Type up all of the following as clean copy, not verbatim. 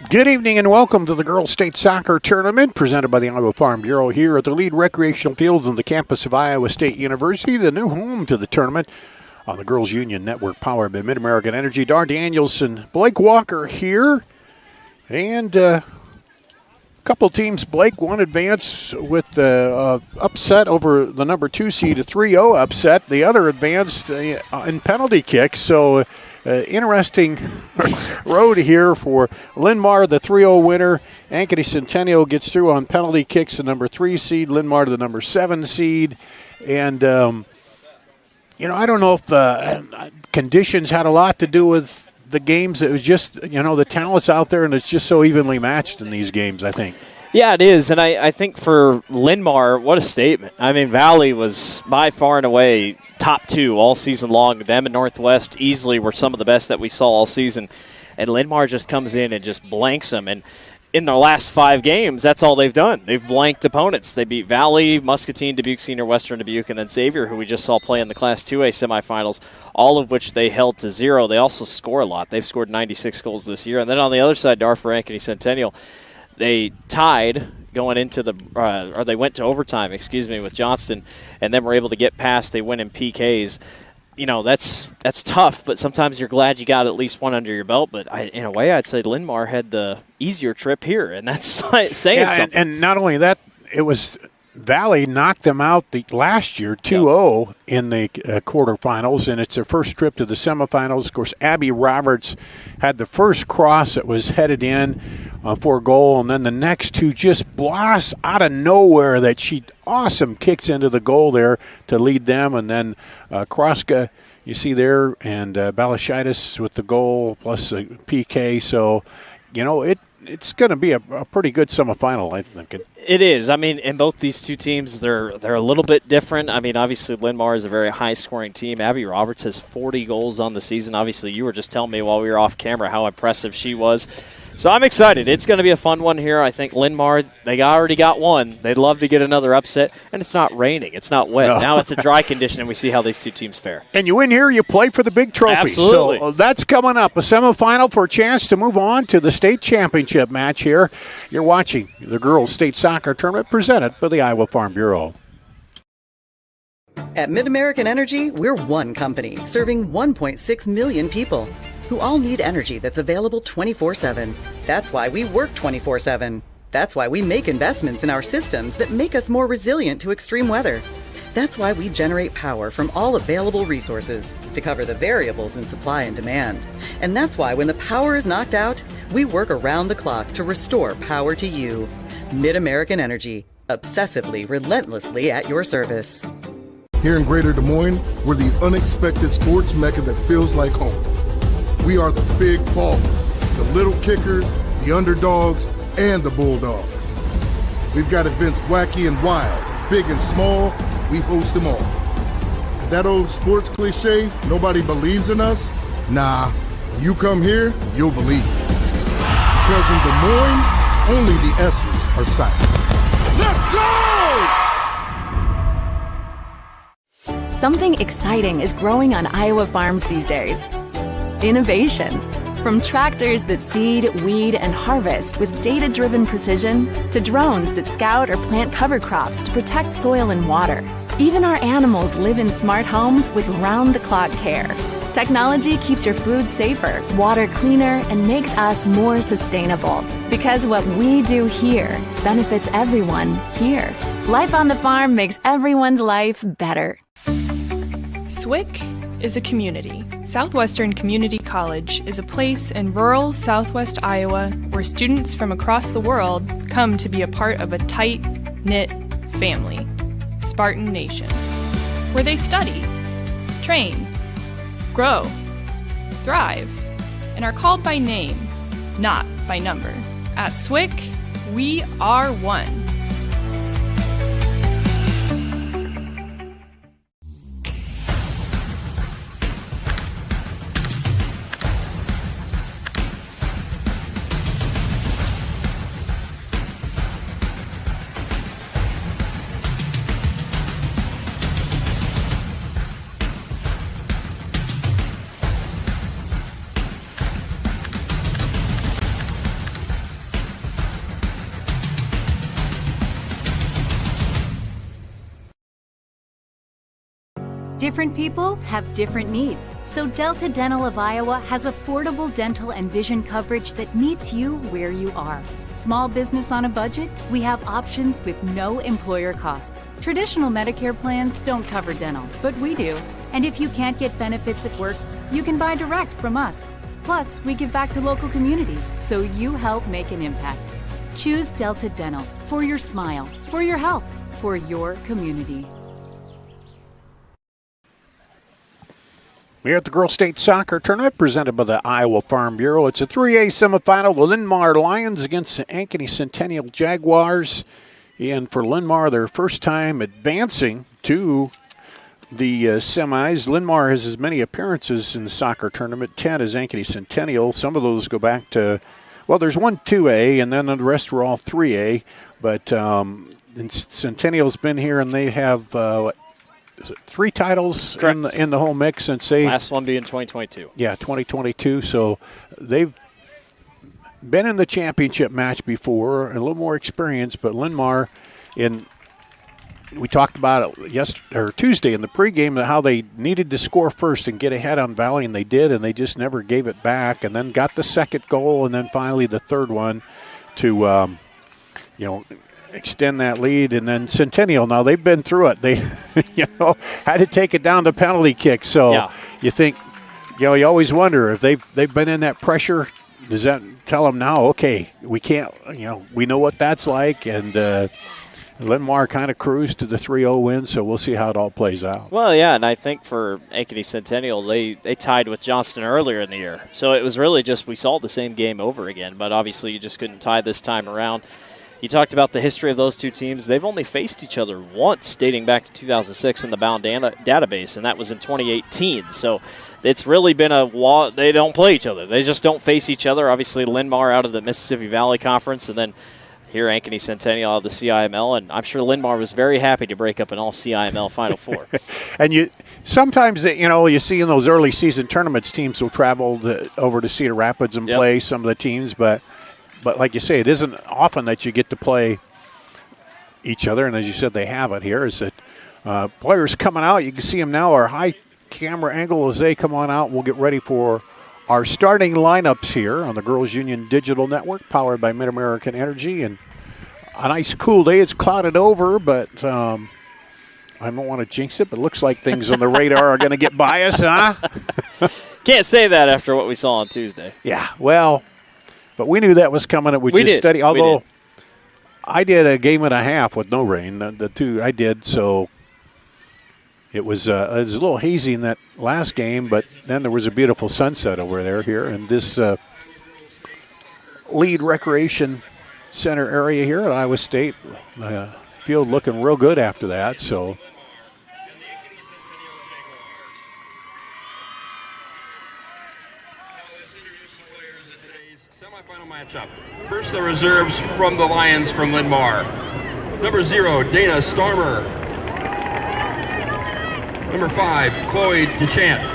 Good evening and welcome to the Girls State Soccer Tournament presented by the Iowa Farm Bureau here at the Lead Recreational Fields on the campus of Iowa State University, the new home to the tournament on the Girls Union Network powered by Mid-American Energy. Dar Danielson, Blake Walker here, and a couple teams. Blake, one advance with the upset over the number 2 seed, a 3-0 upset. The other advanced in penalty kicks, so interesting road here for Linn-Mar, the 3-0 winner. Ankeny Centennial gets through on penalty kicks, the number 3 seed. Linn-Mar, the number 7 seed. And, I don't know if conditions had a lot to do with the games. It was just, the talent's out there, and it's just so evenly matched in these games, I think. Yeah, it is, and I think for Linn-Mar, what a statement. I mean, Valley was by far and away top 2 all season long. Them and Northwest easily were some of the best that we saw all season, and Linn-Mar just comes in and just blanks them. And in their last 5 games, that's all they've done. They've blanked opponents. They beat Valley, Muscatine, Dubuque Senior, Western Dubuque, and then Xavier, who we just saw play in the Class 2A semifinals, all of which they held to 0. They also score a lot. They've scored 96 goals this year. And then on the other side, for Ankeny Centennial, they tied going into they went to overtime, with Johnston, and then were able to get past. They win in PKs. That's tough, but sometimes you're glad you got at least one under your belt. But in a way, I'd say Linn-Mar had the easier trip here, and that's saying something. And not only that, it was Valley knocked them out last year 2-0 in the quarterfinals, and it's their first trip to the semifinals. Of course, Abby Roberts had the first cross that was headed in for a goal, and then the next 2 just blast out of nowhere that she awesome kicks into the goal there to lead them, and then Kroska, you see there, and Balashitis with the goal plus a PK. So, it's going to be a pretty good semifinal, I think. It is. I mean, in both these two teams, they're a little bit different. I mean, obviously, Linn-Mar is a very high-scoring team. Abby Roberts has 40 goals on the season. Obviously, you were just telling me while we were off camera how impressive she was. So I'm excited. It's going to be a fun one here. I think Linn-Mar, they already got one. They'd love to get another upset. And it's not raining. It's not wet. No. Now it's a dry condition, and we see how these two teams fare. And you win here, you play for the big trophy. Absolutely. So that's coming up, a semifinal for a chance to move on to the state championship match here. You're watching the Girls State Soccer Tournament presented by the Iowa Farm Bureau. At Mid-American Energy, we're one company serving 1.6 million people who all need energy that's available 24/7. That's why we work 24/7. That's why we make investments in our systems that make us more resilient to extreme weather. That's why we generate power from all available resources to cover the variables in supply and demand. And that's why when the power is knocked out, we work around the clock to restore power to you. Mid-American Energy, obsessively, relentlessly at your service. Here in Greater Des Moines, we're the unexpected sports mecca that feels like home. We are the big ballers, the little kickers, the underdogs, and the bulldogs. We've got events wacky and wild, big and small, we host them all. That old sports cliche, nobody believes in us? Nah, when you come here, you'll believe. Because in Des Moines, only the S's are silent. Let's go! Something exciting is growing on Iowa farms these days. Innovation. From tractors that seed, weed, and harvest with data-driven precision to drones that scout or plant cover crops to protect soil and water. Even our animals live in smart homes with round-the-clock care. Technology keeps your food safer, water cleaner, and makes us more sustainable. Because what we do here benefits everyone here. Life on the farm makes everyone's life better. SWIC is a community. Southwestern Community College is a place in rural southwest Iowa where students from across the world come to be a part of a tight-knit family, Spartan Nation, where they study, train, grow, thrive, and are called by name, not by number. At SWIC, we are one. Different people have different needs, so Delta Dental of Iowa has affordable dental and vision coverage that meets you where you are. Small business on a budget? We have options with no employer costs. Traditional Medicare plans don't cover dental, but we do. And if you can't get benefits at work, you can buy direct from us. Plus, we give back to local communities, so you help make an impact. Choose Delta Dental for your smile, for your health, for your community. We're at the Girls State Soccer Tournament presented by the Iowa Farm Bureau. It's a 3A semifinal. The Linn-Mar Lions against the Ankeny Centennial Jaguars. And for Linn-Mar, their first time advancing to the semis. Linn-Mar has as many appearances in the soccer tournament, 10 as Ankeny Centennial. Some of those go back to, well, there's one 2A, and then the rest were all 3A. But Centennial's been here, and they have, is it 3 titles in the whole mix since they last one being 2022. Yeah, 2022. So they've been in the championship match before, and a little more experience. But Linn-Mar, we talked about it Tuesday in the pregame, how they needed to score first and get ahead on Valley, and they did, and they just never gave it back. And then got the second goal, and then finally the third one to extend that lead. And then Centennial, now they've been through it. They had to take it down to penalty kick. So you think, you always wonder if they've been in that pressure. Does that tell them now, okay, we can't, we know what that's like. And Linn-Mar kind of cruised to the 3-0 win, so we'll see how it all plays out. Well, yeah, and I think for Ankeny Centennial, they tied with Johnston earlier in the year. So it was really just we saw the same game over again, but obviously you just couldn't tie this time around. You talked about the history of those two teams. They've only faced each other once dating back to 2006 in the Bound database, and that was in 2018. So it's really been they don't play each other. They just don't face each other. Obviously, Linn-Mar out of the Mississippi Valley Conference, and then here Ankeny Centennial out of the CIML, and I'm sure Linn-Mar was very happy to break up an all-CIML Final Four. And sometimes, you see in those early season tournaments, teams will travel over to Cedar Rapids and play some of the teams, but like you say, it isn't often that you get to play each other, and as you said, they have it here, is that players coming out, you can see them now, our high camera angle as they come on out, and we'll get ready for our starting lineups here on the Girls Union Digital Network, powered by Mid-American Energy. And a nice cool day. It's clouded over, but I don't want to jinx it, but it looks like things on the radar are going to get by us, huh? Can't say that after what we saw on Tuesday. Yeah, well, but we knew that was coming. We just steady. Although I did a game and a half with no rain. The two I did, so it was a little hazy in that last game, but then there was a beautiful sunset over here. And this Lead Recreation Center area here at Iowa State, field looking real good after that. So semifinal matchup. First, the reserves from the Lions from Linn-Mar. Number 0, Dana Stormer. Number 5, Chloe DeChant.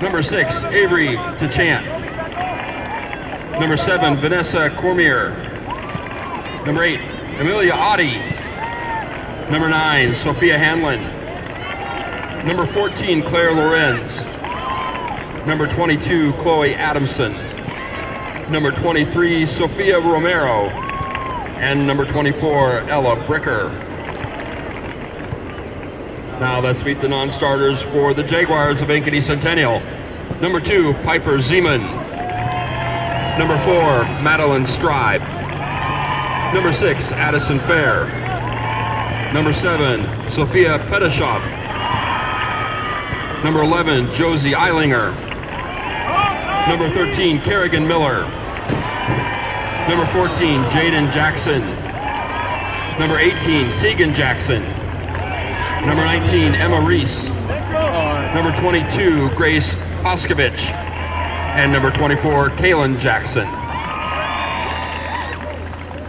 Number 6, Avery DeChant. Number 7, Vanessa Cormier. Number 8, Amelia Audi. Number 9, Sophia Hanlon. Number 14, Claire Lorenz. Number 22, Chloe Adamson. Number 23, Sophia Romero. And number 24, Ella Bricker. Now let's meet the non-starters for the Jaguars of Ankeny Centennial. Number 2, Piper Zeman. Number 4, Madeline Stribe. Number 6, Addison Fair. Number 7, Sophia Petashov. Number 11, Josie Eilinger. Number 13, Kerrigan Miller. Number 14, Jaden Jackson. Number 18, Tegan Jackson. Number 19, Emma Reese. Number 22, Grace Hoskovich. And number 24, Kaylin Jackson.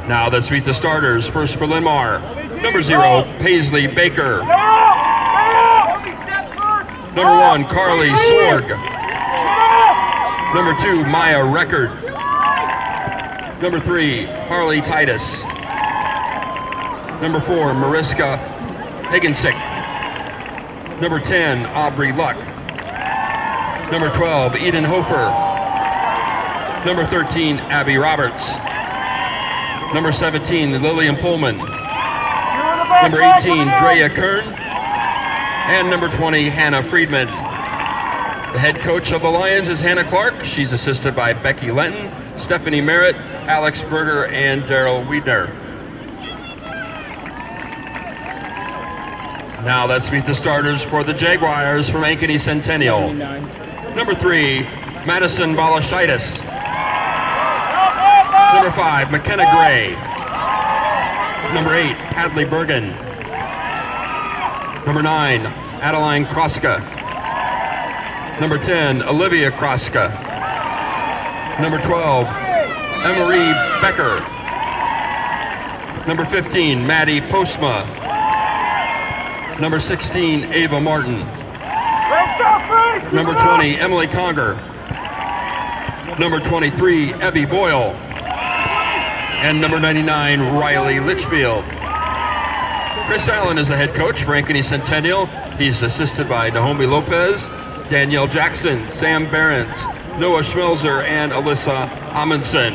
Now let's meet the starters. First for Linn-Mar. Number 0, Paisley Baker. Number 1, Carly Sorg. Number 2, Maya Record. Number 3, Harley Titus. Number 4, Mariska Higgins. Number 10, Aubrey Luck. Number 12, Eden Hofer. Number 13, Abby Roberts. Number 17, Lillian Pullman. Number 18, Drea Kern. And number 20, Hannah Friedman. The head coach of the Lions is Hannah Clark. She's assisted by Becky Lenton, Stephanie Merritt, Alex Berger, and Daryl Wiedner. Now let's meet the starters for the Jaguars from Ankeny Centennial. Number 3, Madison Balashaitis. Number 5, McKenna Gray. Number 8, Hadley Bergen. Number 9, Adeline Kroska. Number 10, Olivia Kroska. Number 12, Emery Becker. Number 15, Maddie Postma. Number 16, Ava Martin. Number 20, Emily Conger. Number 23, Evie Boyle. And number 99, Riley Litchfield. Chris Allen is the head coach for Ankeny Centennial. He's assisted by Naomi Lopez, Danielle Jackson, Sam Behrens, Noah Schmelzer, and Alyssa Amundsen.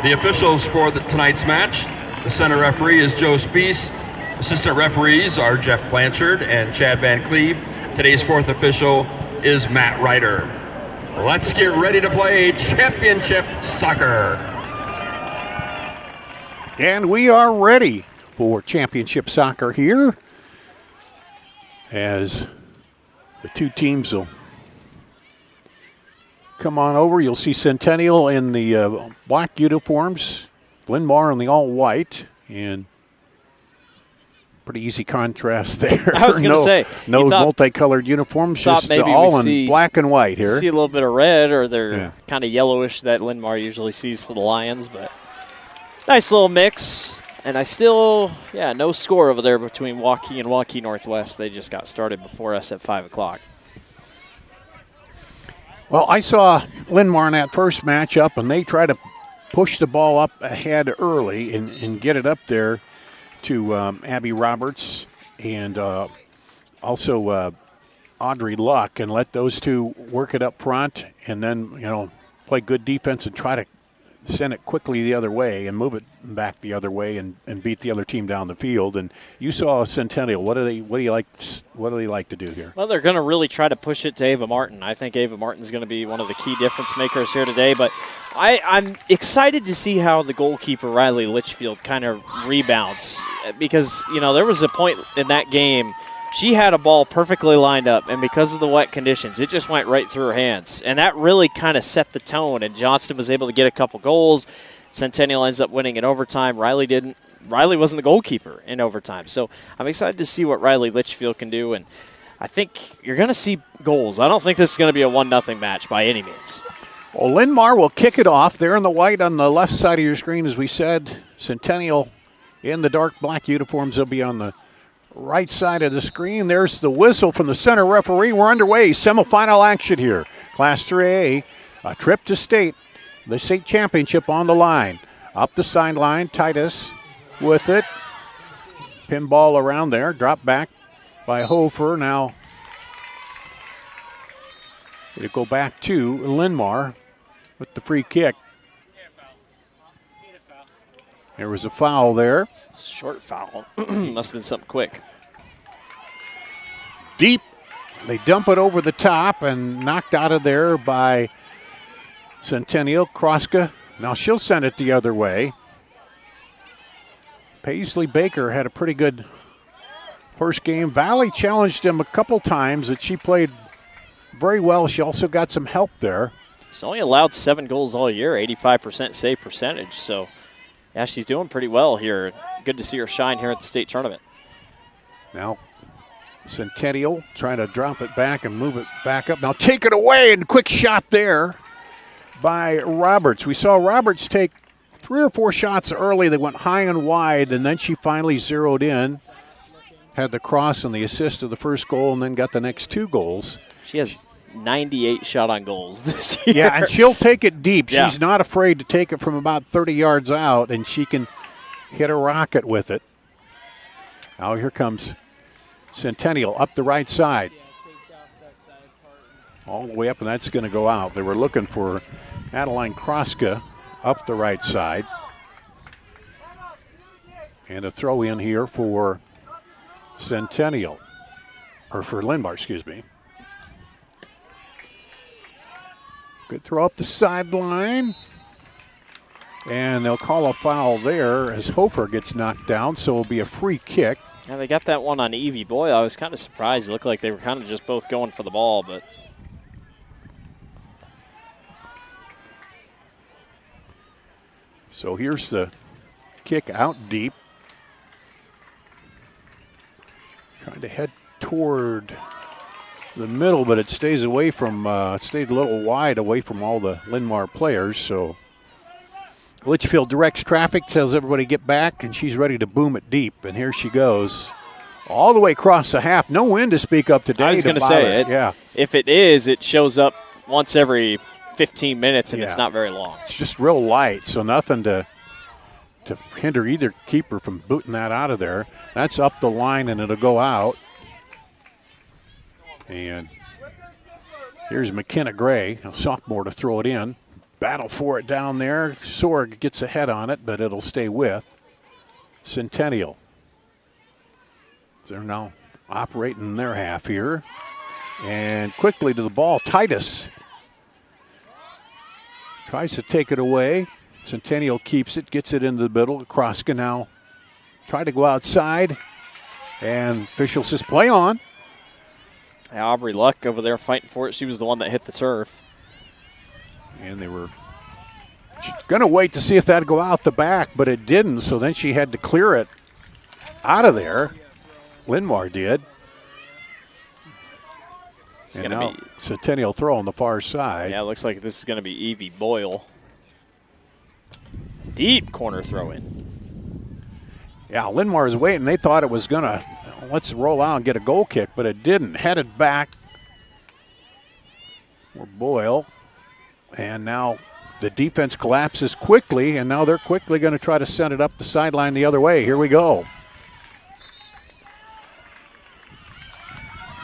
The officials for tonight's match, the center referee is Joe Spees. Assistant referees are Jeff Blanchard and Chad Van Cleve. Today's fourth official is Matt Ryder. Let's get ready to play championship soccer. And we are ready for championship soccer here as the two teams will come on over. You'll see Centennial in the black uniforms, Linn-Mar in the all-white, and pretty easy contrast there. I was going to say. No multicolored uniforms, just maybe all in black and white here. See a little bit of red, or they're kind of yellowish that Linn-Mar usually sees for the Lions, but nice little mix. And I still, no score over there between Waukee and Waukee Northwest. They just got started before us at 5 o'clock. Well, I saw Linn-Mar in that first matchup, and they try to push the ball up ahead early and get it up there to Abby Roberts and also Audrey Luck, and let those two work it up front, and then, play good defense and try to send it quickly the other way and move it back the other way and beat the other team down the field. And you saw Centennial. What do they like to do here? Well, they're going to really try to push it to Ava Martin. I think Ava Martin's going to be one of the key difference makers here today. But I'm excited to see how the goalkeeper, Riley Litchfield, kind of rebounds. Because, there was a point in that game she had a ball perfectly lined up, and because of the wet conditions, it just went right through her hands. And that really kind of set the tone, and Johnston was able to get a couple goals. Centennial ends up winning in overtime. Riley didn't. Riley wasn't the goalkeeper in overtime. So I'm excited to see what Riley Litchfield can do, and I think you're going to see goals. I don't think this is going to be a 1-0 match by any means. Well, Linn-Mar will kick it off. They're in the white on the left side of your screen, as we said. Centennial in the dark black uniforms. They'll be on the right side of the screen. There's the whistle from the center referee. We're underway. Semifinal action here. Class 3A, a trip to state. The state championship on the line. Up the sideline, Titus with it. Pinball around there. Drop back by Hofer. Now it'll go back to Linn-Mar with the free kick. There was a foul there. Short foul. Must have been something quick. Deep. They dump it over the top and knocked out of there by Centennial. Kroska. Now she'll send it the other way. Paisley Baker had a pretty good first game. Valley challenged him a couple times that she played very well. She also got some help there. She's only allowed 7 goals all year, 85% save percentage. So, yeah, she's doing pretty well here. Good to see her shine here at the state tournament. Now, Centennial trying to drop it back and move it back up. Now take it away, and quick shot there by Roberts. We saw Roberts take 3 or 4 shots early. They went high and wide, and then she finally zeroed in. Had the cross and the assist of the first goal, and then got the next 2 goals. She has 98 shot on goals this year. Yeah, and she'll take it deep. Yeah. She's not afraid to take it from about 30 yards out, and she can hit a rocket with it. Now here comes Centennial up the right side. All the way up, and that's going to go out. They were looking for Adeline Kroska up the right side. And a throw in here for Centennial, or for Linn-Mar, excuse me. Good throw up the sideline. And they'll call a foul there as Hofer gets knocked down, so it'll be a free kick. Yeah, they got that one on Evie Boyle. I was kind of surprised. It looked like they were kind of just both going for the ball, but. So here's the kick out deep. Trying to head toward the middle, but it stays away from, it stayed a little wide away from all the Linn-Mar players. So Litchfield directs traffic, tells everybody get back, and she's ready to boom it deep. And here she goes. All the way across the half. No wind to speak of today. I was going to say it. Yeah. If it is, it shows up once every 15 minutes, and it's not very long. It's just real light, so nothing to hinder either keeper from booting that out of there. That's up the line, and it'll go out. And here's McKenna Gray, a sophomore, to throw it in. Battle for it down there. Sorg gets ahead on it, but it'll stay with Centennial. They're now operating their half here. And quickly to the ball, Titus tries to take it away. Centennial keeps it, gets it into the middle. Kroska now try to go outside. And official says play on. Aubrey Luck over there fighting for it. She was the one that hit the turf. And they were going to wait to see if that would go out the back, but it didn't. So then she had to clear it out of there. Linn-Mar did. And now Centennial throw on the far side. Yeah, it looks like this is going to be Evie Boyle. Deep corner throw in. Yeah, Linn-Mar is waiting. They thought it was going to, let's roll out and get a goal kick, but it didn't. Headed back for Boyle. And now the defense collapses quickly, and now they're quickly going to try to send it up the sideline the other way. Here we go.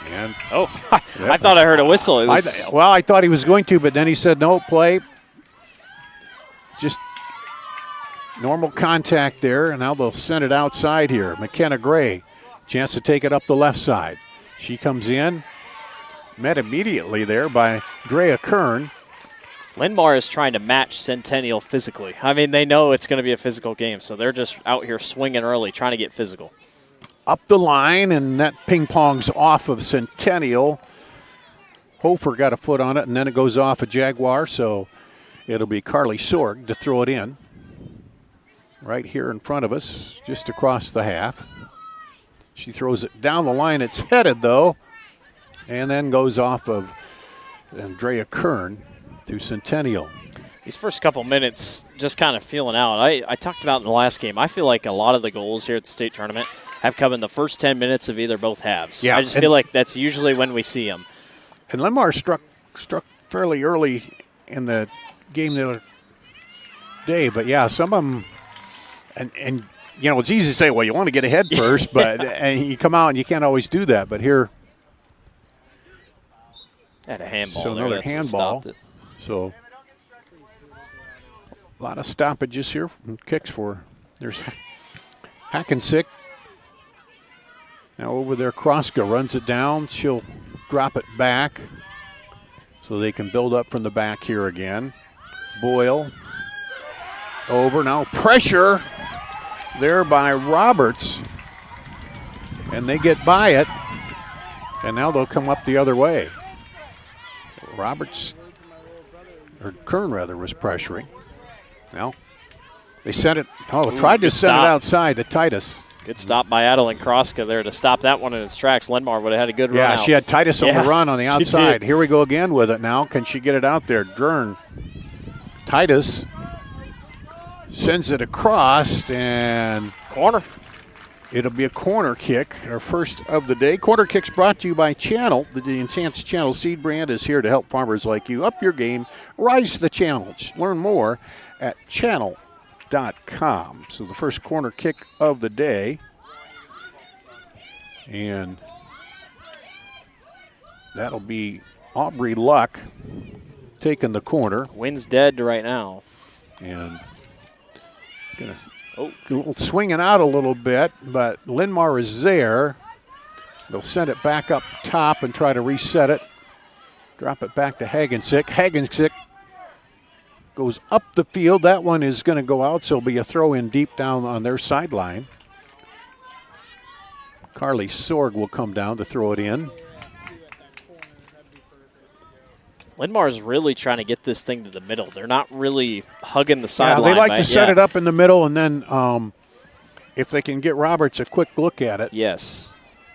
And I thought I heard a whistle. It was I thought he was going to, but then he said no, play. Just normal contact there, and now they'll send it outside here. McKenna Gray, chance to take it up the left side. She comes in, met immediately there by Drea Kern. Linn-Mar is trying to match Centennial physically. I mean, they know it's going to be a physical game, so they're just out here swinging early, trying to get physical. Up the line, and that ping-pongs off of Centennial. Hofer got a foot on it, and then it goes off a Jaguar, so it'll be Carly Sorg to throw it in. Right here in front of us, just across the half. She throws it down the line. It's headed, though, and then goes off of Andrea Kern to Centennial. These first couple minutes just kind of feeling out. I talked about in the last game, I feel like a lot of the goals here at the state tournament have come in the first 10 minutes of either both halves. Yeah, I just feel like that's usually when we see them. And Linn-Mar struck fairly early in the game the other day, but yeah, some of them, and you know, it's easy to say, well, you want to get ahead first, but and you come out and you can't always do that. But here, had a handball. So there. another That's what handball. stopped it. So a lot of stoppages here from kicks for. There's Hackensick. Now over there, Kroska runs it down. She'll drop it back so they can build up from the back here again. Boyle over now. Pressure there by Roberts. And they get by it. And now they'll come up the other way. So Roberts, or Kern rather, was pressuring. Now they sent it. Tried to send it outside to Titus. Good stop by Adeline Kroska there to stop that one in its tracks. Linn-Mar would have had a good run out. She had Titus on the run on the outside. Did. Here we go again with it now. Can she get it out there? Dern. Titus sends it across, and corner. It'll be a corner kick, our first of the day. Corner kicks brought to you by Channel. The Enhanced Channel seed brand is here to help farmers like you up your game, rise to the challenge. Learn more at Channel.com. So the first corner kick of the day. And That'll be Aubrey Luck taking the corner. Wind's dead right now. And gonna swinging out a little bit, but Linn-Mar is there. They'll send it back up top and try to reset it. Drop it back to Hagensick. Hagensick goes up the field. That one is going to go out, so it'll be a throw in deep down on their sideline. Carly Sorg will come down to throw it in. Linn-Mar's really trying to get this thing to the middle. They're not really hugging the sideline. Yeah, they like to set it up in the middle, and then if they can get Roberts a quick look at it. Yes.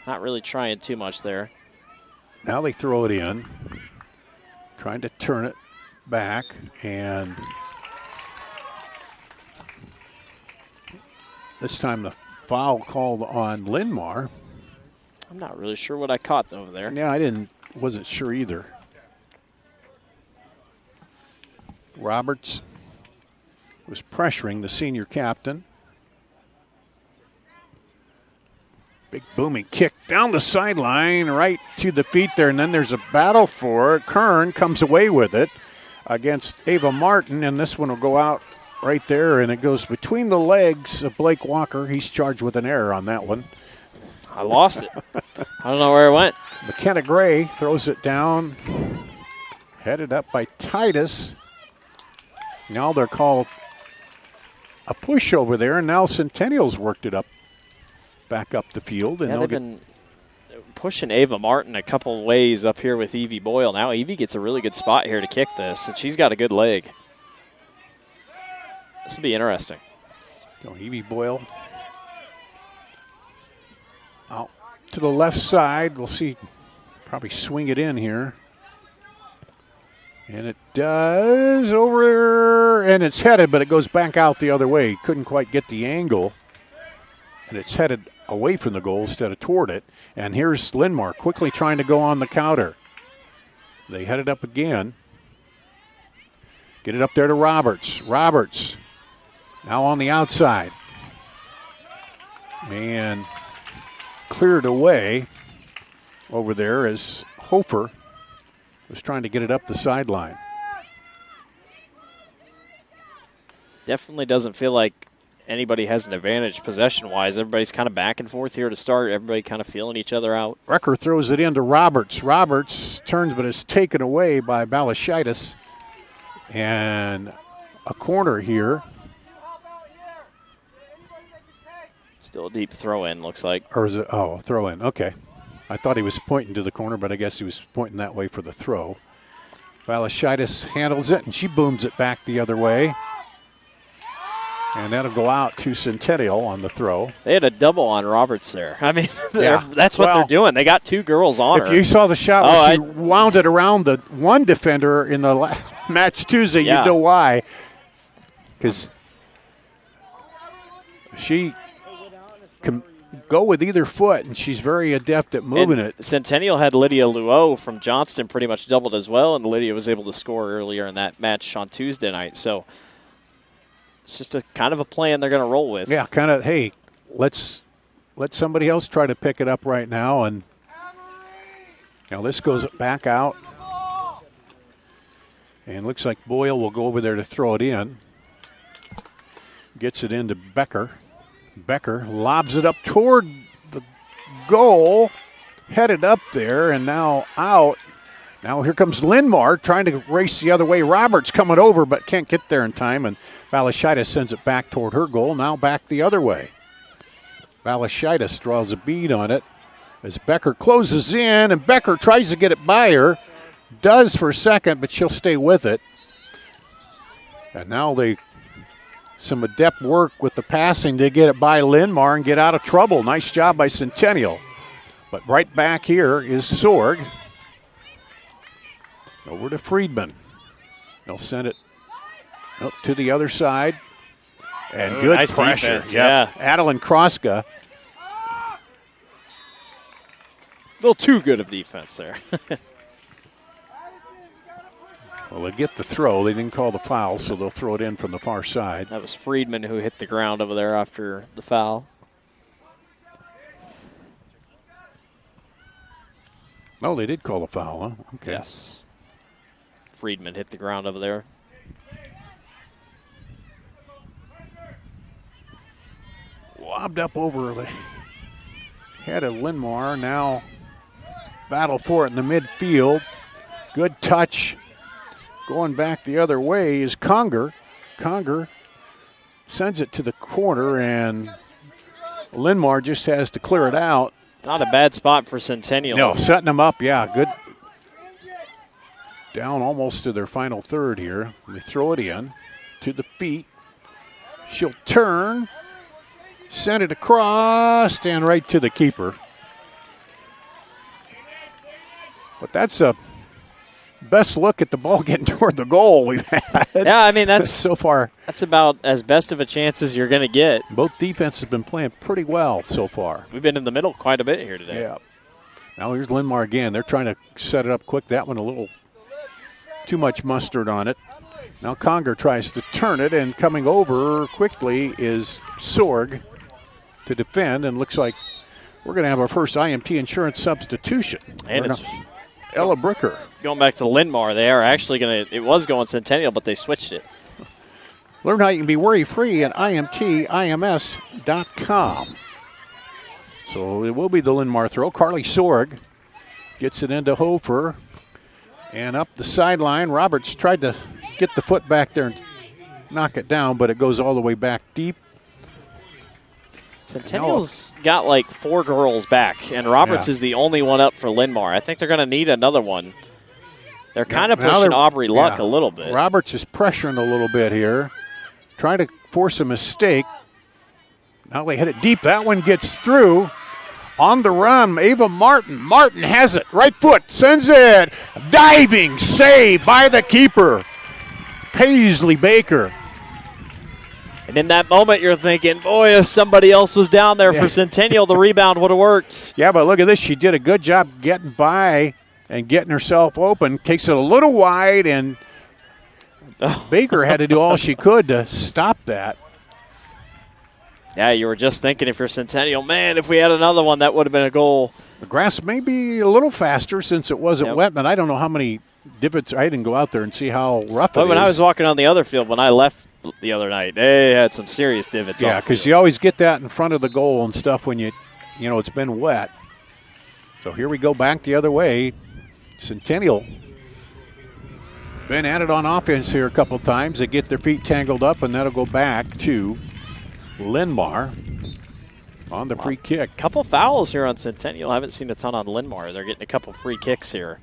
Not really trying too much there. Now they throw it in, trying to turn it back, and this time the foul called on Linn-Mar. I'm not really sure what I caught over there. Yeah, wasn't sure either. Roberts was pressuring the senior captain. Big booming kick down the sideline, right to the feet there, and then there's a battle for it. Kern comes away with it against Ava Martin, and this one will go out right there, and it goes between the legs of Blake Walker. He's charged with an error on that one. I lost it. I don't know where it went. McKenna Gray throws it down, headed up by Titus. Now they're called a push over there, and now Centennial's worked it up, back up the field. And they've been pushing Ava Martin a couple ways up here with Evie Boyle. Now Evie gets a really good spot here to kick this, and she's got a good leg. This will be interesting. Evie Boyle out to the left side. We'll see, probably swing it in here. And it does over, and it's headed, but it goes back out the other way. Couldn't quite get the angle. And it's headed away from the goal instead of toward it. And here's Linn-Mar quickly trying to go on the counter. They head it up again. Get it up there to Roberts. Roberts now on the outside. And cleared away over there as Hofer was trying to get it up the sideline. Definitely doesn't feel like anybody has an advantage possession-wise. Everybody's kind of back and forth here to start. Everybody kind of feeling each other out. Recker throws it into Roberts. Roberts turns, but is taken away by Balashitis. And a corner here. Still a deep throw-in, looks like. Or is it? Oh, throw-in. Okay. I thought he was pointing to the corner, but I guess he was pointing that way for the throw. Balashitis handles it, and she booms it back the other way. And that'll go out to Centennial on the throw. They had a double on Roberts there. I mean, that's what they're doing. They got two girls on her. If you saw the shot where she wound it around the one defender in the match Tuesday, you know why. Because she can go with either foot, and she's very adept at moving it. Centennial had Lydia Luo from Johnston pretty much doubled as well, and Lydia was able to score earlier in that match on Tuesday night. So it's just a kind of a plan they're going to roll with. Yeah, kind of, hey, let's let somebody else try to pick it up right now. And now this goes back out. And looks like Boyle will go over there to throw it in. Gets it into Becker. Becker lobs it up toward the goal. Headed up there and now out. Now here comes Linn-Mar trying to race the other way. Roberts coming over but can't get there in time. And Balashitis sends it back toward her goal. Now back the other way. Balashitis draws a bead on it as Becker closes in. And Becker tries to get it by her. Does for a second, but she'll stay with it. And now some adept work with the passing to get it by Linn-Mar and get out of trouble. Nice job by Centennial. But right back here is Sorg. Over to Friedman. They'll send it up to the other side. And good nice pressure. Defense, yeah. Adeline Kroska. A little too good of defense there. Well, they get the throw. They didn't call the foul, so they'll throw it in from the far side. That was Friedman who hit the ground over there after the foul. Oh, they did call a foul, huh? Okay. Yes. Friedman hit the ground over there. Lobbed up over the head of Linn-Mar. Now battle for it in the midfield. Good touch. Going back the other way is Conger. Conger sends it to the corner, and Linn-Mar just has to clear it out. Not a bad spot for Centennial. No, setting them up, yeah, good. Down almost to their final third here. They throw it in to the feet. She'll turn, send it across, and right to the keeper. But that's a best look at the ball getting toward the goal we've had. Yeah, I mean, that's so far. That's about as best of a chance as you're going to get. Both defenses have been playing pretty well so far. We've been in the middle quite a bit here today. Yeah. Now here's Linn-Mar again. They're trying to set it up quick. That one a little too much mustard on it. Now Conger tries to turn it, and coming over quickly is Sorg to defend, and looks like we're going to have our first IMT insurance substitution. And it's Ella Bricker. Going back to Linn-Mar, they are actually going to, it was going Centennial, but they switched it. Learn how you can be worry-free at imtims.com. So it will be the Linn-Mar throw. Carly Sorg gets it into Hofer. And up the sideline, Roberts tried to get the foot back there and knock it down, but it goes all the way back deep. Centennial's got like 4 girls back, and Roberts is the only one up for Linn-Mar. I think they're going to need another one. They're kind of pushing Aubrey Luck a little bit. Roberts is pressuring a little bit here, trying to force a mistake. Now they hit it deep. That one gets through. On the run, Ava Martin. Martin has it. Right foot, sends it. Diving save by the keeper, Paisley Baker. And in that moment, you're thinking, boy, if somebody else was down there for Centennial, the rebound would have worked. Yeah, but look at this. She did a good job getting by and getting herself open. Takes it a little wide, and Baker had to do all she could to stop that. Yeah, you were just thinking if you're Centennial, man, if we had another one, that would have been a goal. The grass may be a little faster since it wasn't wet, but I don't know how many divots. I didn't go out there and see how rough it is. When I was walking on the other field when I left the other night, they had some serious divots. Yeah, because you always get that in front of the goal and stuff when you know, it's been wet. So here we go back the other way. Centennial been at it on offense here a couple times. They get their feet tangled up, and that'll go back to Linn-Mar on the free kick. Couple fouls here on Centennial. I haven't seen a ton on Linn-Mar. They're getting a couple free kicks here.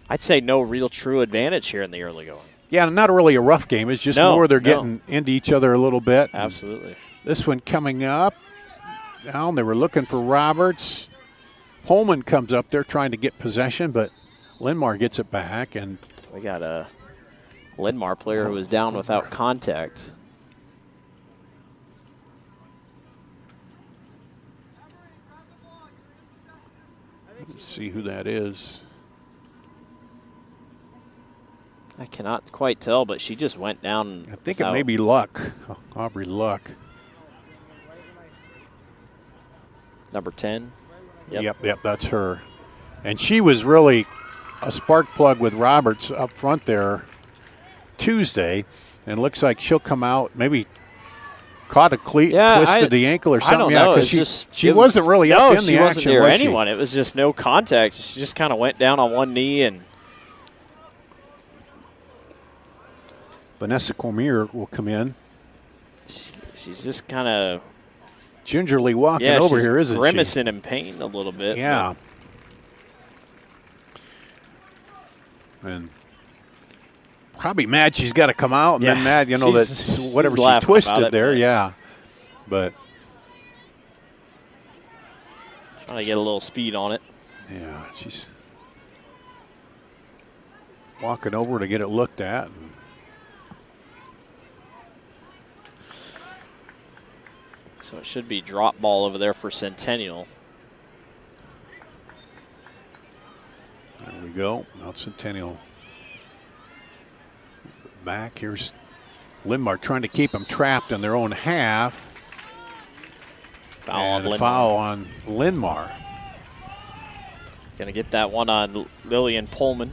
I'd say no real true advantage here in the early going. Yeah, not really a rough game. It's just more they're getting into each other a little bit. Absolutely. This one coming up. Down, they were looking for Roberts. Pullman comes up there trying to get possession, but Linn-Mar gets it back. And we got a Linn-Mar player who was down without contact. Let's see who that is. I cannot quite tell, but she just went down. I think it may be Luck, Aubrey Luck. Number 10. Yep, that's her. And she was really a spark plug with Roberts up front there Tuesday, and looks like she'll come out, maybe caught a cleat, twisted the ankle or something. I don't know. Because she wasn't really up in the action. She wasn't near anyone. It was just no contact. She just kind of went down on one knee. And Vanessa Cormier will come in. She's just kind of gingerly walking over here, isn't she? Grimacing in pain a little bit. Yeah. And probably mad she's got to come out, and then mad, that whatever she twisted there, But trying to get a little speed on it. Yeah, she's walking over to get it looked at. So it should be drop ball over there for Centennial. There we go. Now Centennial back. Here's Linn-Mar trying to keep them trapped in their own half. Foul on Linn-Mar. Foul on Linn-Mar. Going to get that one on Lillian Pullman.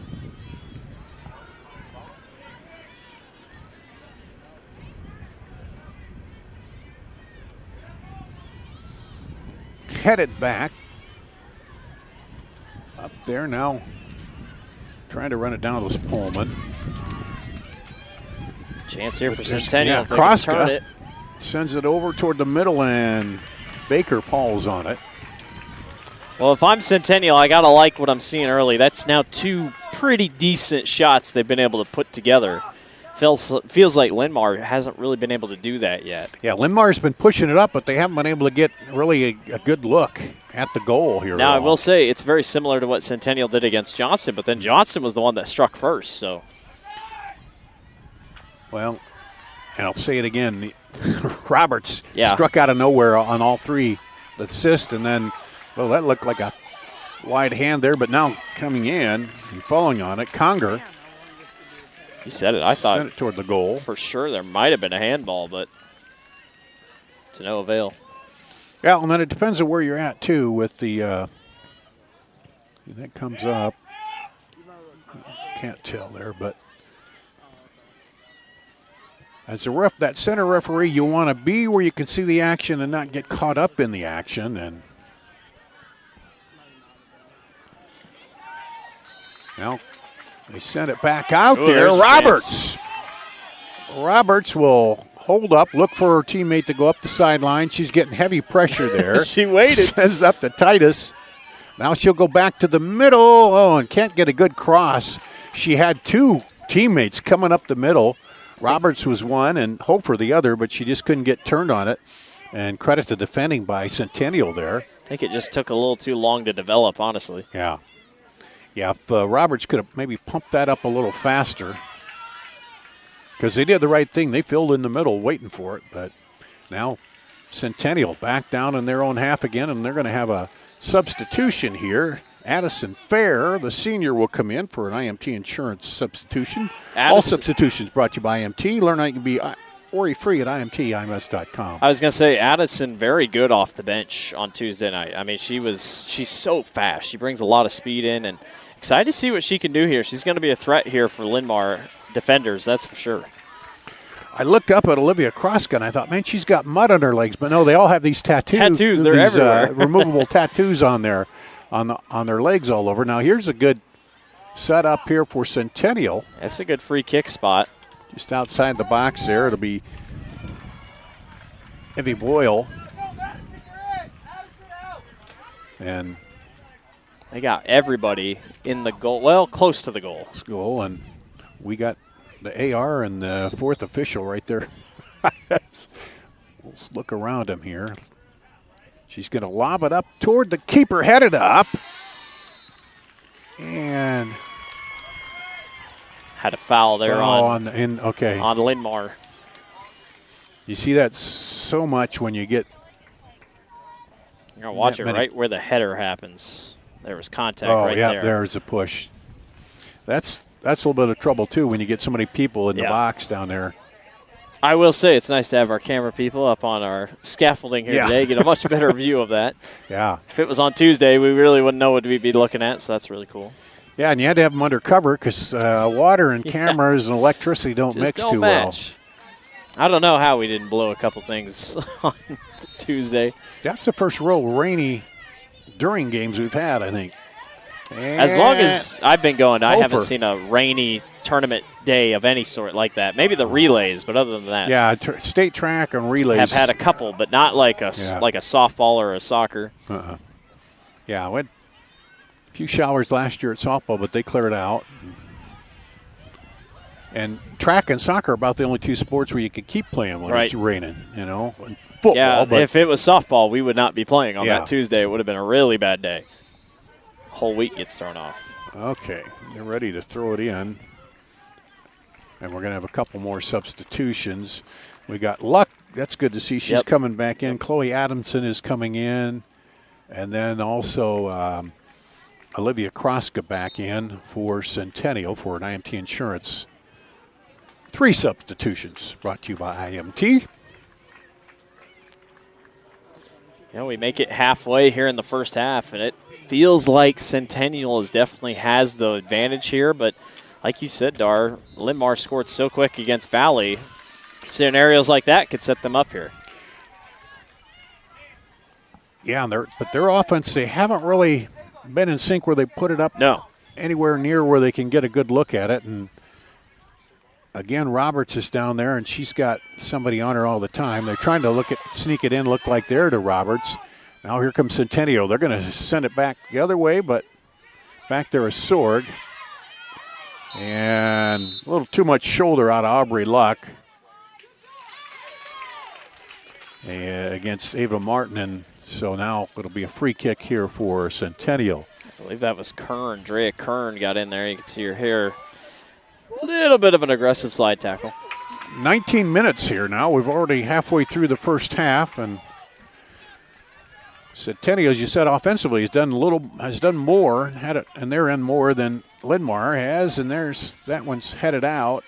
Headed back. Up there now. Trying to run it down to Pullman. Chance here for But there's- Centennial. yeah, if they can Kroska turn it. sends it over toward the middle, and Baker falls on it. Well, if I'm Centennial, I got to like what I'm seeing early. That's now 2 pretty decent shots they've been able to put together. Feels like Linn-Mar hasn't really been able to do that yet. Yeah, Linn-Mar's been pushing it up, but they haven't been able to get really a good look at the goal here. Now, I will say it's very similar to what Centennial did against Johnson, but then Johnson was the one that struck first. So, well, and I'll say it again, Roberts Yeah. struck out of nowhere on all 3 the assist, and then, well, that looked like a wide hand there, but now coming in and falling on it, Conger you said it. I thought sent it toward the goal. for sure there might have been a handball, but to no avail. Yeah, and then it depends on where you're at, too, with the that comes up. Can't tell there, but as a ref, that center referee, you want to be where you can see the action and not get caught up in the action. And now they send it back out Ooh, there. there's a Roberts. Roberts will hold up, look for her teammate to go up the sideline. She's getting heavy pressure there. She waited. Sends up to Titus. Now she'll go back to the middle. Oh, and can't get a good cross. She had 2 teammates coming up the middle. Roberts was one and Hofer the other, but she just couldn't get turned on it. And credit to defending by Centennial there. I think it just took a little too long to develop, honestly. Yeah. Yeah, if Roberts could have maybe pumped that up a little faster, because they did the right thing. They filled in the middle waiting for it. But now Centennial back down in their own half again, and they're going to have a substitution here. Addison Fair, the senior, will come in for an IMT insurance substitution. All substitutions brought to you by IMT. Learn how you can be worry-free at IMTIMS.com. I was going to say, Addison, very good off the bench on Tuesday night. I mean, she's so fast. She brings a lot of speed in, and excited to see what she can do here. She's going to be a threat here for Linn-Mar defenders, that's for sure. I looked up at Olivia Kroska, and I thought, man, she's got mud on her legs. But no, they all have these tattoos. Tattoos, they're these, everywhere. Removable tattoos on their legs all over. Now, here's a good setup here for Centennial. That's a good free kick spot. Just outside the box there. It'll be Evie Boyle. And they got everybody in the goal, well, close to the goal. And we got the AR and the 4th official right there. Let's look around him here. She's going to lob it up toward the keeper, headed up. And had a foul there on Linn-Mar. You see that so much when you get. You're going to watch it right where the header happens. There was contact right there. Oh, yeah, there's a push. That's a little bit of trouble, too, when you get so many people in the box down there. I will say it's nice to have our camera people up on our scaffolding here today, get a much better view of that. Yeah. If it was on Tuesday, we really wouldn't know what we'd be looking at, so that's really cool. Yeah, and you had to have them under cover because water and cameras and electricity don't mix too well. I don't know how we didn't blow a couple things on Tuesday. That's the first real rainy during games we've had, I think. And as long as I've been going, I haven't seen a rainy tournament day of any sort like that. Maybe the relays, but other than that. Yeah, state track and relays. Have had a couple, but not like a softball or a soccer. Yeah, we had a few showers last year at softball, but they cleared out. And track and soccer are about the only 2 sports where you can keep playing when it's raining, And football. Yeah, but if it was softball, we would not be playing on that Tuesday. It would have been a really bad day. Whole week gets thrown off. Okay, they're ready to throw it in. And we're going to have a couple more substitutions. We got Luck. That's good to see. She's coming back in. Chloe Adamson is coming in. And then also Olivia Kroska back in for Centennial for an IMT Insurance. 3 substitutions brought to you by IMT. You know, we make it halfway here in the first half, and it feels like Centennial definitely has the advantage here. But like you said, Dar, Linn-Mar scored so quick against Valley. Scenarios like that could set them up here. Yeah, but their offense, they haven't really been in sync where they put it up anywhere near where they can get a good look at it. And again, Roberts is down there, and she's got somebody on her all the time. They're trying to sneak it in, look like they're to Roberts. Now here comes Centennial. They're going to send it back the other way, but back there is Sorg. And a little too much shoulder out of Aubrey Luck against Ava Martin. And so now it'll be a free kick here for Centennial. I believe that was Kern. Drea Kern got in there. You can see her hair. A little bit of an aggressive slide tackle. 19 minutes here now. We've already halfway through the first half, and Centennial, as you said, offensively has done more, had it in their end more than Linn-Mar has, and that one's headed out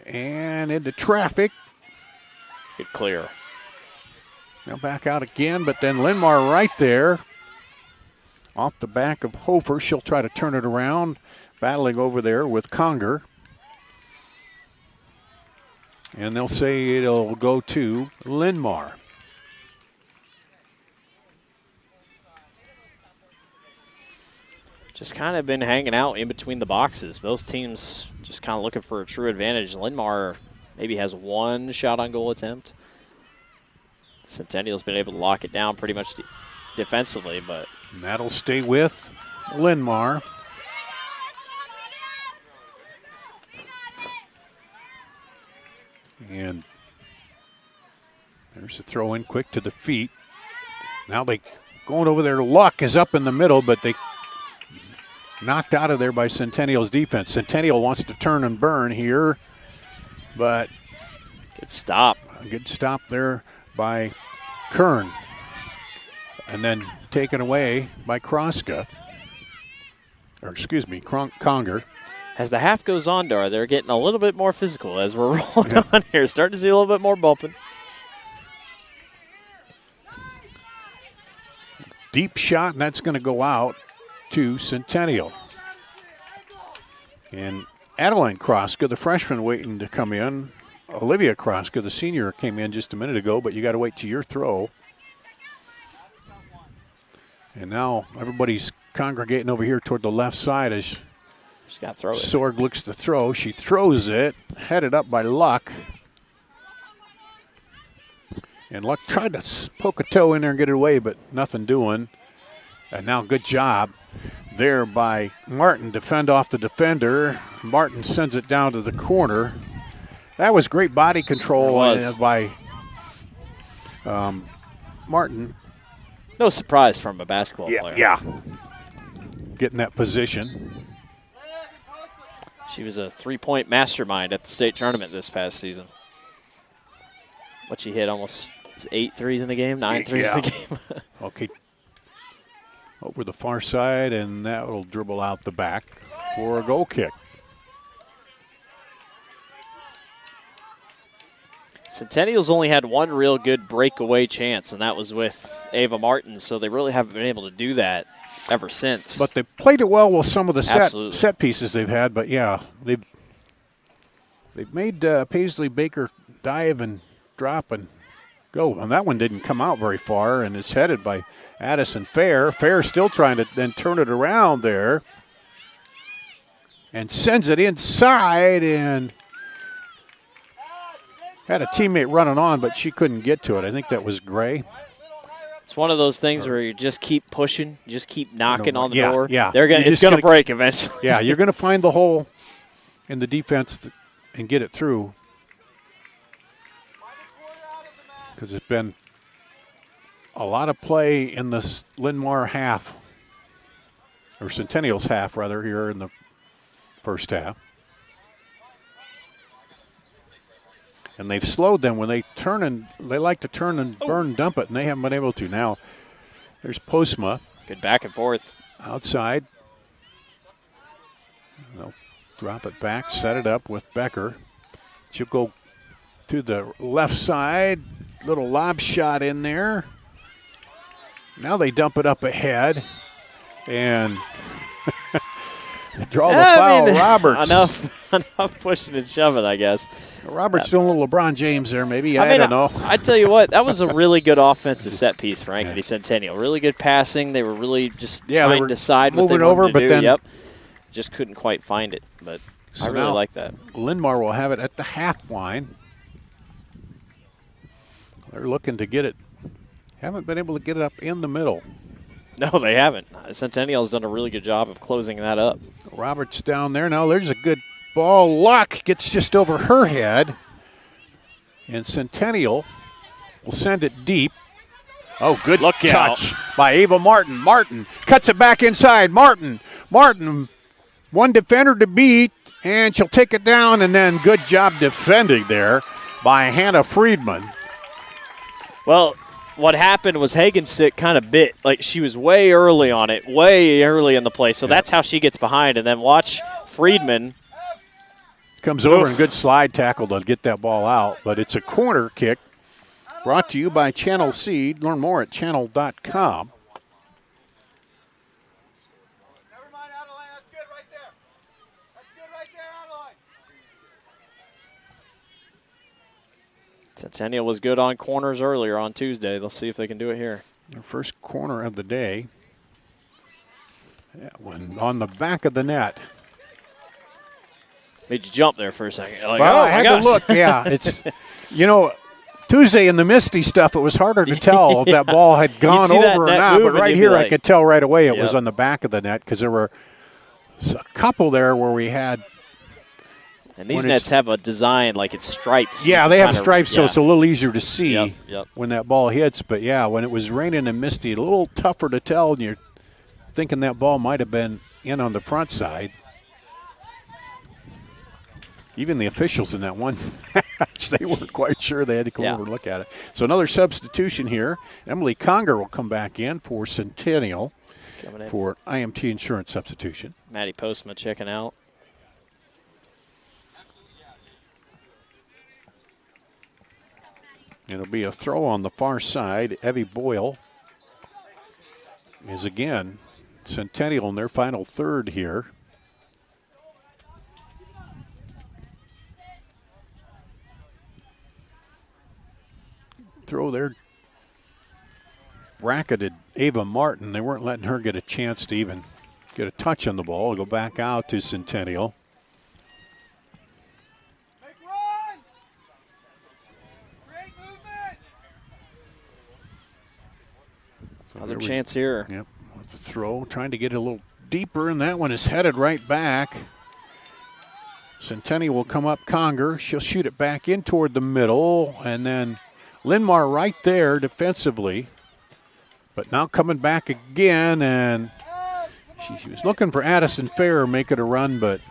and into traffic. Good clear. Now back out again, but then Linn-Mar right there off the back of Hofer. She'll try to turn it around, battling over there with Conger. And they'll say it'll go to Linn-Mar. Just kind of been hanging out in between the boxes. Both teams just kind of looking for a true advantage. Linn-Mar maybe has one shot on goal attempt. Centennial's been able to lock it down pretty much defensively, but and that'll stay with Linn-Mar. And there's a throw in quick to the feet. Now they going over there. Luck is up in the middle, but they knocked out of there by Centennial's defense. Centennial wants to turn and burn here, but good stop. A good stop there by Kern. And then taken away by Kroska. Or excuse me, Conger. As the half goes on, Dar, they're getting a little bit more physical as we're rolling on here. Starting to see a little bit more bumping. Deep shot, and that's going to go out to Centennial. And Adeline Kroska, the freshman, waiting to come in. Olivia Kroska, the senior, came in just a minute ago, but you got to wait till your throw. And now everybody's congregating over here toward the left side as she's got to throw it. Sorg looks to throw. She throws it, headed up by Luck. And Luck tried to poke a toe in there and get it away, but nothing doing. And now good job there by Martin to fend off the defender. Martin sends it down to the corner. That was great body control by Martin. No surprise from a basketball player. Yeah. Getting that position. She was a three-point mastermind at the state tournament this past season. What she hit, almost 8 threes in the game, 9 threes in the game. Okay. Over the far side, and that will dribble out the back for a goal kick. Centennial's only had one real good breakaway chance, and that was with Ava Martin, so they really haven't been able to do that ever since. But they played it well with some of the set pieces they've had, but yeah, they've made Paisley Baker dive and drop and go. And that one didn't come out very far, and it's headed by Addison Fair. Fair still trying to then turn it around there and sends it inside and had a teammate running on, but she couldn't get to it. I think that was Gray. It's one of those things where you just keep pushing, just keep knocking on the door. Yeah, it's going to break eventually. Yeah, you're going to find the hole in the defense and get it through. Because it's been a lot of play in the Linn-Mar half, or Centennial's half, rather, here in the first half. And they've slowed them when they turn and they like to turn and burn, dump it, and they haven't been able to. Now, there's Postma. Good back and forth. Outside. They'll drop it back, set it up with Becker. She'll go to the left side. Little lob shot in there. Now they dump it up ahead and draw the foul. Roberts. Enough pushing and shoving, I guess. Roberts doing a little LeBron James there, maybe. I don't know. I tell you what, that was a really good offensive set piece for Ankeny Centennial. Really good passing. They were really just trying to decide what they wanted to do. Then just couldn't quite find it. But so I really like that. Linn-Mar will have it at the half line. They're looking to get it. Haven't been able to get it up in the middle. No, they haven't. Centennial has done a really good job of closing that up. Roberts down there. Now there's a good ball. Luck gets just over her head. And Centennial will send it deep. Oh, good touch by Ava Martin. Martin cuts it back inside. Martin, one defender to beat, and she'll take it down, and then good job defending there by Hannah Friedman. Well, what happened was Hagenstick kind of bit. Like, she was way early on it, way early in the play. So that's how she gets behind. And then watch Friedman. Comes over and good slide tackle to get that ball out. But it's a corner kick brought to you by Channel Seed. Learn more at channel.com. Centennial was good on corners earlier on Tuesday. They'll see if they can do it here. Their first corner of the day. That one on the back of the net. Made you jump there for a second. Like, well, I had to look. Yeah, it's, Tuesday in the misty stuff, it was harder to tell if that ball had gone over or not. But right here, I could tell right away it was on the back of the net because there were a couple there where we had. And these nets have a design like it's stripes. Yeah, they have stripes, so it's a little easier to see Yep. when that ball hits. But, yeah, when it was raining and misty, a little tougher to tell, and you're thinking that ball might have been in on the front side. Even the officials in that one match, they weren't quite sure. They had to come over and look at it. So another substitution here. Emily Conger will come back in for Centennial for IMT insurance substitution. Maddie Postma checking out. It'll be a throw on the far side. Evie Boyle is again Centennial in their final third here. Throw there. Bracketed Ava Martin. They weren't letting her get a chance to even get a touch on the ball. It'll go back out to Centennial. Another chance here. Yep, with the throw, trying to get a little deeper, and that one is headed right back. Centennial will come up Conger. She'll shoot it back in toward the middle, and then Linn-Mar right there defensively. But now coming back again, and she was looking for Addison Fair making a run, but.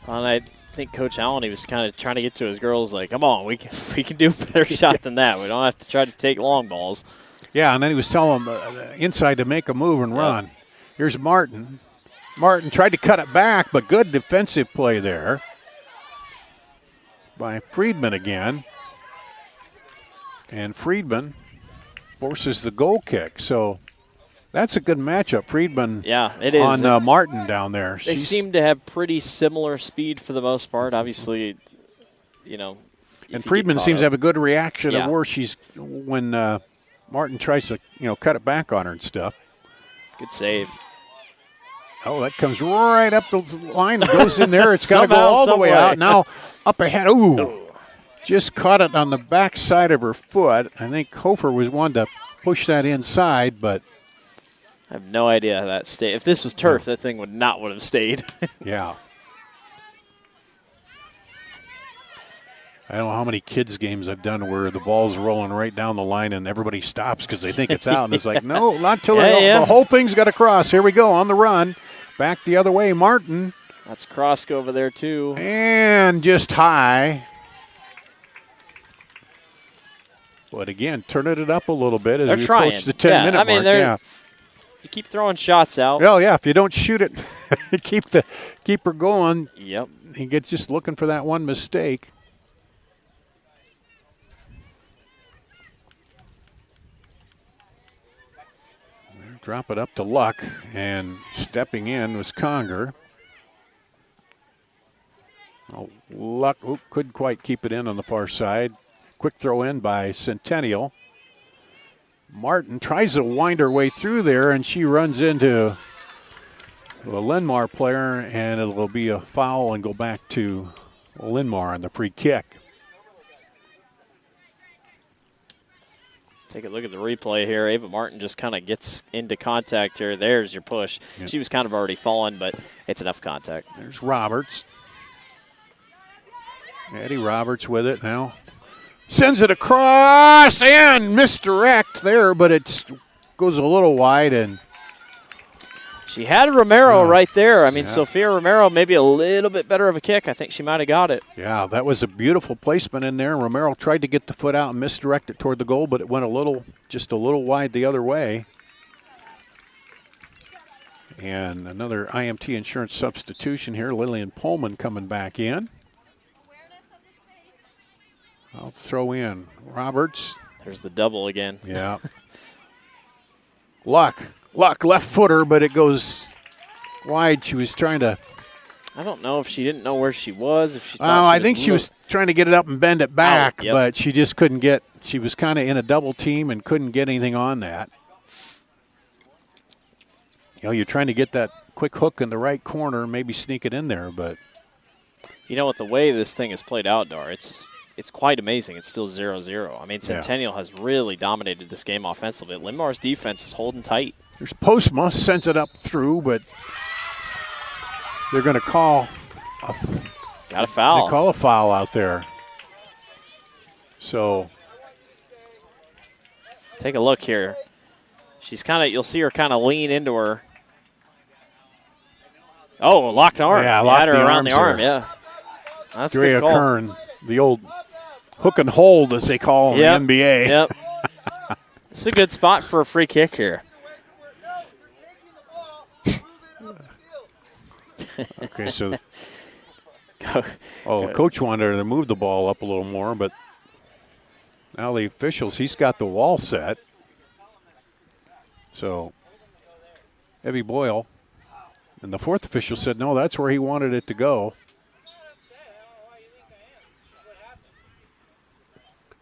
And I think Coach Allen, he was kind of trying to get to his girls like, come on, we can do a better shot than that. We don't have to try to take long balls. Yeah, and then he was telling them inside to make a move and run. Here's Martin. Martin tried to cut it back, but good defensive play there by Friedman again. And Friedman forces the goal kick. So that's a good matchup. Friedman it is. On Martin down there. They seem to have pretty similar speed for the most part. Obviously, And Friedman seems to have a good reaction of where she's when Martin tries to, cut it back on her and stuff. Good save. Oh, that comes right up the line and goes in there. It's got to go all the way out. Now up ahead. Ooh. Just caught it on the back side of her foot. I think Hofer was one to push that inside, but. I have no idea how that stayed. If this was turf, that thing would have stayed. Yeah. I don't know how many kids games I've done where the ball's rolling right down the line and everybody stops because they think it's out. And it's like, no, not till the whole thing's got to cross. Here we go on the run. Back the other way, Martin. That's Krosk over there, too. And just high. But again, turning it up a little bit as we approach the 10-minute mark. You keep throwing shots out. Well, yeah, if you don't shoot it, keep her going. Yep. He gets just looking for that one mistake. drop it up to Luck, and stepping in was Conger. Oh, Luck couldn't quite keep it in on the far side. Quick throw in by Centennial. Martin tries to wind her way through there, and she runs into a Linn-Mar player, and it will be a foul and go back to Linn-Mar on the free kick. Take a look at the replay here. Ava Martin just kind of gets into contact here. There's your push. Yep. She was kind of already falling, but it's enough contact. There's Roberts. Eddie Roberts with it now. Sends it across and misdirect there, but it goes a little wide. And she had Romero right there. I mean, Sophia Romero, maybe a little bit better of a kick. I think she might have got it. Yeah, that was a beautiful placement in there. Romero tried to get the foot out and misdirect it toward the goal, but it went just a little wide the other way. And another IMT insurance substitution here. Lillian Pullman coming back in. I'll throw in Roberts. There's the double again. Yeah. Luck, left footer, but it goes wide. She was trying to. I don't know if she didn't know where she was. If she thought I think she was trying to get it up and bend it back, but she just couldn't get. She was kind of in a double team and couldn't get anything on that. You know, you're trying to get that quick hook in the right corner, maybe sneak it in there, but. You know what? The way this thing is played out, Dar, it's quite amazing. It's still 0-0. I mean, Centennial has really dominated this game offensively. Linn-Mar's defense is holding tight. There's Postma, sends it up through, but they're going to call got a foul. They call a foul out there. So take a look here. She's you'll see her kind of lean into her. Oh, locked arm. Yeah, locked her around the arm. Yeah. That's Drea a good call. Kern, the old hook and hold, as they call in the NBA. Yep. It's a good spot for a free kick here. Okay, so Coach wanted her to move the ball up a little more, but now the officials, he's got the wall set. So Evie Boyle and the fourth official said, no, that's where he wanted it to go.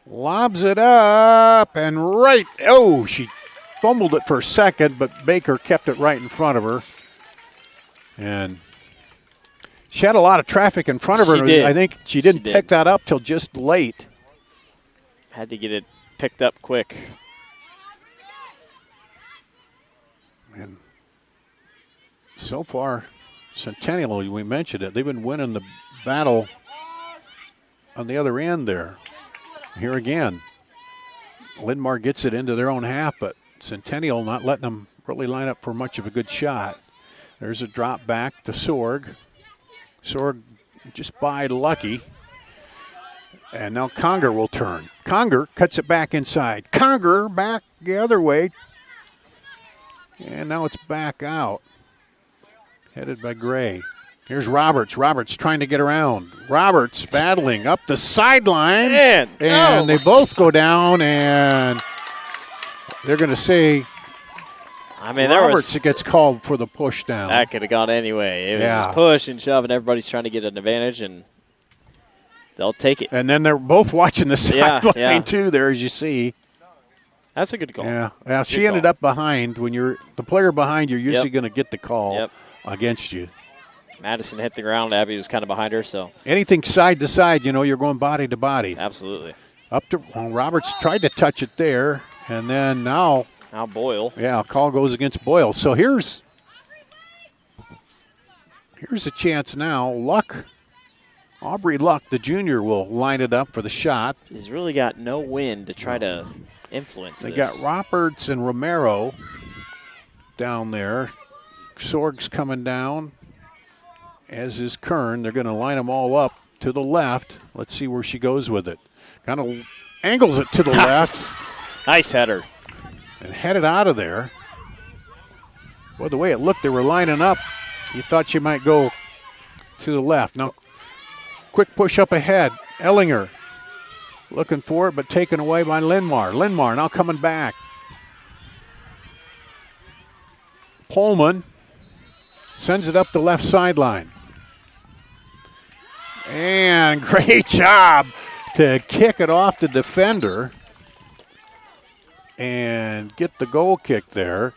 Lobs it up and right. Oh, she fumbled it for a second, but Baker kept it right in front of her. And she had a lot of traffic in front of her. I think she didn't pick that up till just late. Had to get it picked up quick. And so far, Centennial, we mentioned it, they've been winning the battle on the other end there. Here again, Linn-Mar gets it into their own half, but Centennial not letting them really line up for much of a good shot. There's a drop back to Sorg. Sorg just by Lucky. And now Conger will turn. Conger cuts it back inside. Conger back the other way. And now it's back out. Headed by Gray. Here's Roberts. Roberts trying to get around. Roberts battling up the sideline. And they both go down, and they're going to say Roberts gets called for the push down. That could have gone anyway. It was just push and shove, and everybody's trying to get an advantage, and they'll take it. And then they're both watching the sideline, too, there, as you see. That's a good call. Yeah, she ended up behind. When you're the player behind, you're usually going to get the call against you. Madison hit the ground. Abby was kind of behind her. So anything side to side, you're going body to body. Absolutely. Up to Roberts tried to touch it there, and then now Boyle. Yeah, call goes against Boyle. So here's a chance now. Aubrey Luck, the junior, will line it up for the shot. She's really got no wind to try to influence They got Roberts and Romero down there. Sorg's coming down, as is Kern. They're going to line them all up to the left. Let's see where she goes with it. Kind of angles it to the left. Nice header. And headed out of there. Well, the way it looked, they were lining up. You thought she might go to the left. Now, quick push up ahead. Ellinger looking for it, but taken away by Linn-Mar. Linn-Mar now coming back. Pullman sends it up the left sideline. And great job to kick it off the defender and get the goal kick there.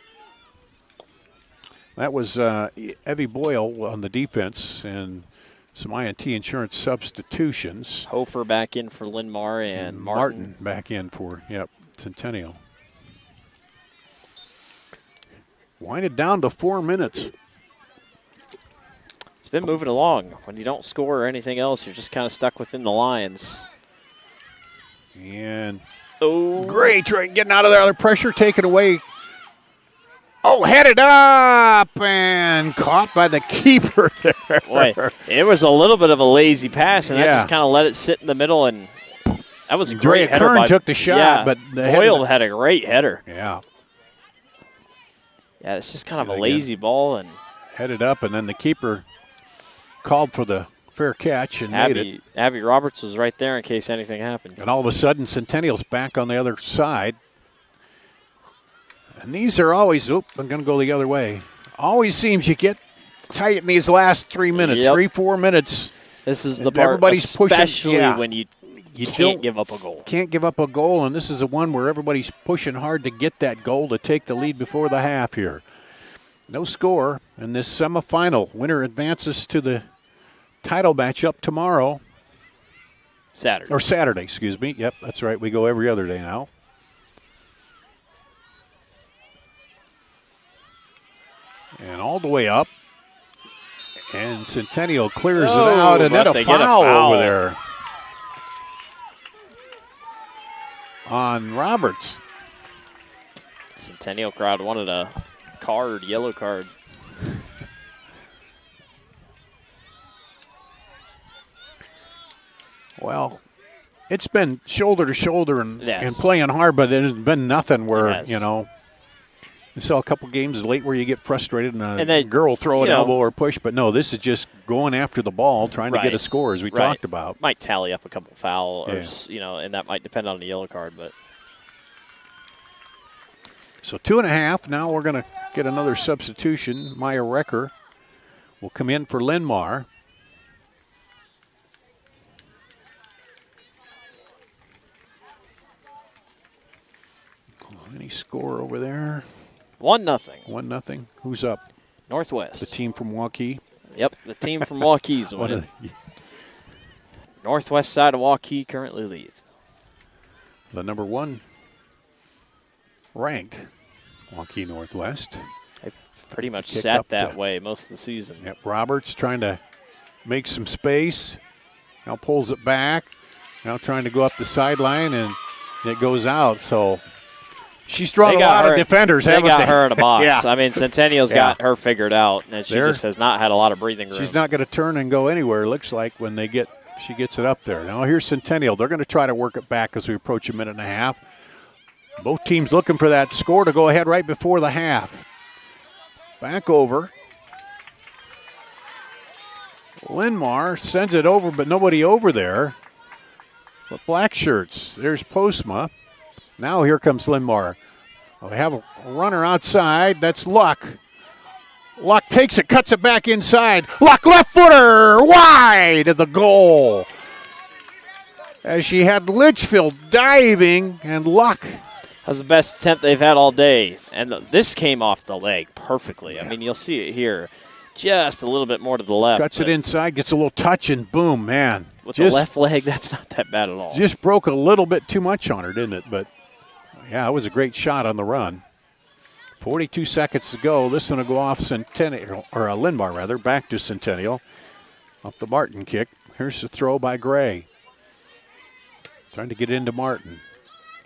That was Evie Boyle on the defense and some INT insurance substitutions. Hofer back in for Linn-Mar and Martin back in for, Centennial. Wind it down to 4 minutes. It's been moving along. When you don't score or anything else, you're just kind of stuck within the lines. And great try getting out of there. Other pressure taken away. Oh, headed up and caught by the keeper there. Boy, it was a little bit of a lazy pass, and that just kind of let it sit in the middle. And that was a great header. Kern took the shot, but Boyle had a great header. Yeah. Yeah, it's just kind of a lazy ball. And headed up, and then the keeper called for the fair catch and made it. Abby Roberts was right there in case anything happened. And all of a sudden, Centennial's back on the other side. And these are always, I'm going to go the other way. Always seems you get tight in these last 3 minutes, 3-4 minutes. This is the part, everybody's especially pushing, when you can't give up a goal. Can't give up a goal, and this is the one where everybody's pushing hard to get that goal to take the lead before the half here. No score in this semifinal. Winner advances to the title matchup tomorrow. Saturday, excuse me. Yep, that's right. We go every other day now. And all the way up. And Centennial clears it out, and then a foul over there on Roberts. Centennial crowd wanted a yellow card. Well, it's been shoulder to shoulder and playing hard, but there's been nothing where, you saw a couple games late where you get frustrated and a girl throw an elbow or push, but no, this is just going after the ball, trying to get a score, as we talked about. Might tally up a couple foul, and that might depend on the yellow card. But so 2.5. Now we're going to get another substitution. Maya Recker will come in for Linn-Mar. Any score over there? 1-0. 1-0. Who's up? Northwest. The team from Waukee. Yep, the team from Waukee's winning. Northwest side of Waukee currently leads. The number 1 ranked Waukee Northwest. They've pretty much sat that way most of the season. Yep, Roberts trying to make some space. Now pulls it back. Now trying to go up the sideline, and it goes out. So she's drawn a lot of defenders, haven't they? They got her in a box. I mean, Centennial's got her figured out, and she just has not had a lot of breathing room. She's not going to turn and go anywhere, it looks like, when she gets it up there. Now here's Centennial. They're going to try to work it back as we approach 1.5 minutes. Both teams looking for that score to go ahead right before the half. Back over. Linn-Mar sends it over, but nobody over there. The black shirts. There's Postma. Now here comes Linn-Mar. Well, they have a runner outside. That's Luck. Luck takes it, cuts it back inside. Luck left footer wide of the goal. As she had Litchfield diving, and Luck. That was the best attempt they've had all day. And this came off the leg perfectly. I mean, you'll see it here. Just a little bit more to the left. Cuts it inside, gets a little touch, and boom, man. With the left leg, that's not that bad at all. Just broke a little bit too much on her, didn't it? But, yeah, it was a great shot on the run. 42 seconds to go. This one will go off Centennial, or Linn-Mar, rather, back to Centennial. Off the Martin kick. Here's the throw by Gray. Trying to get into Martin.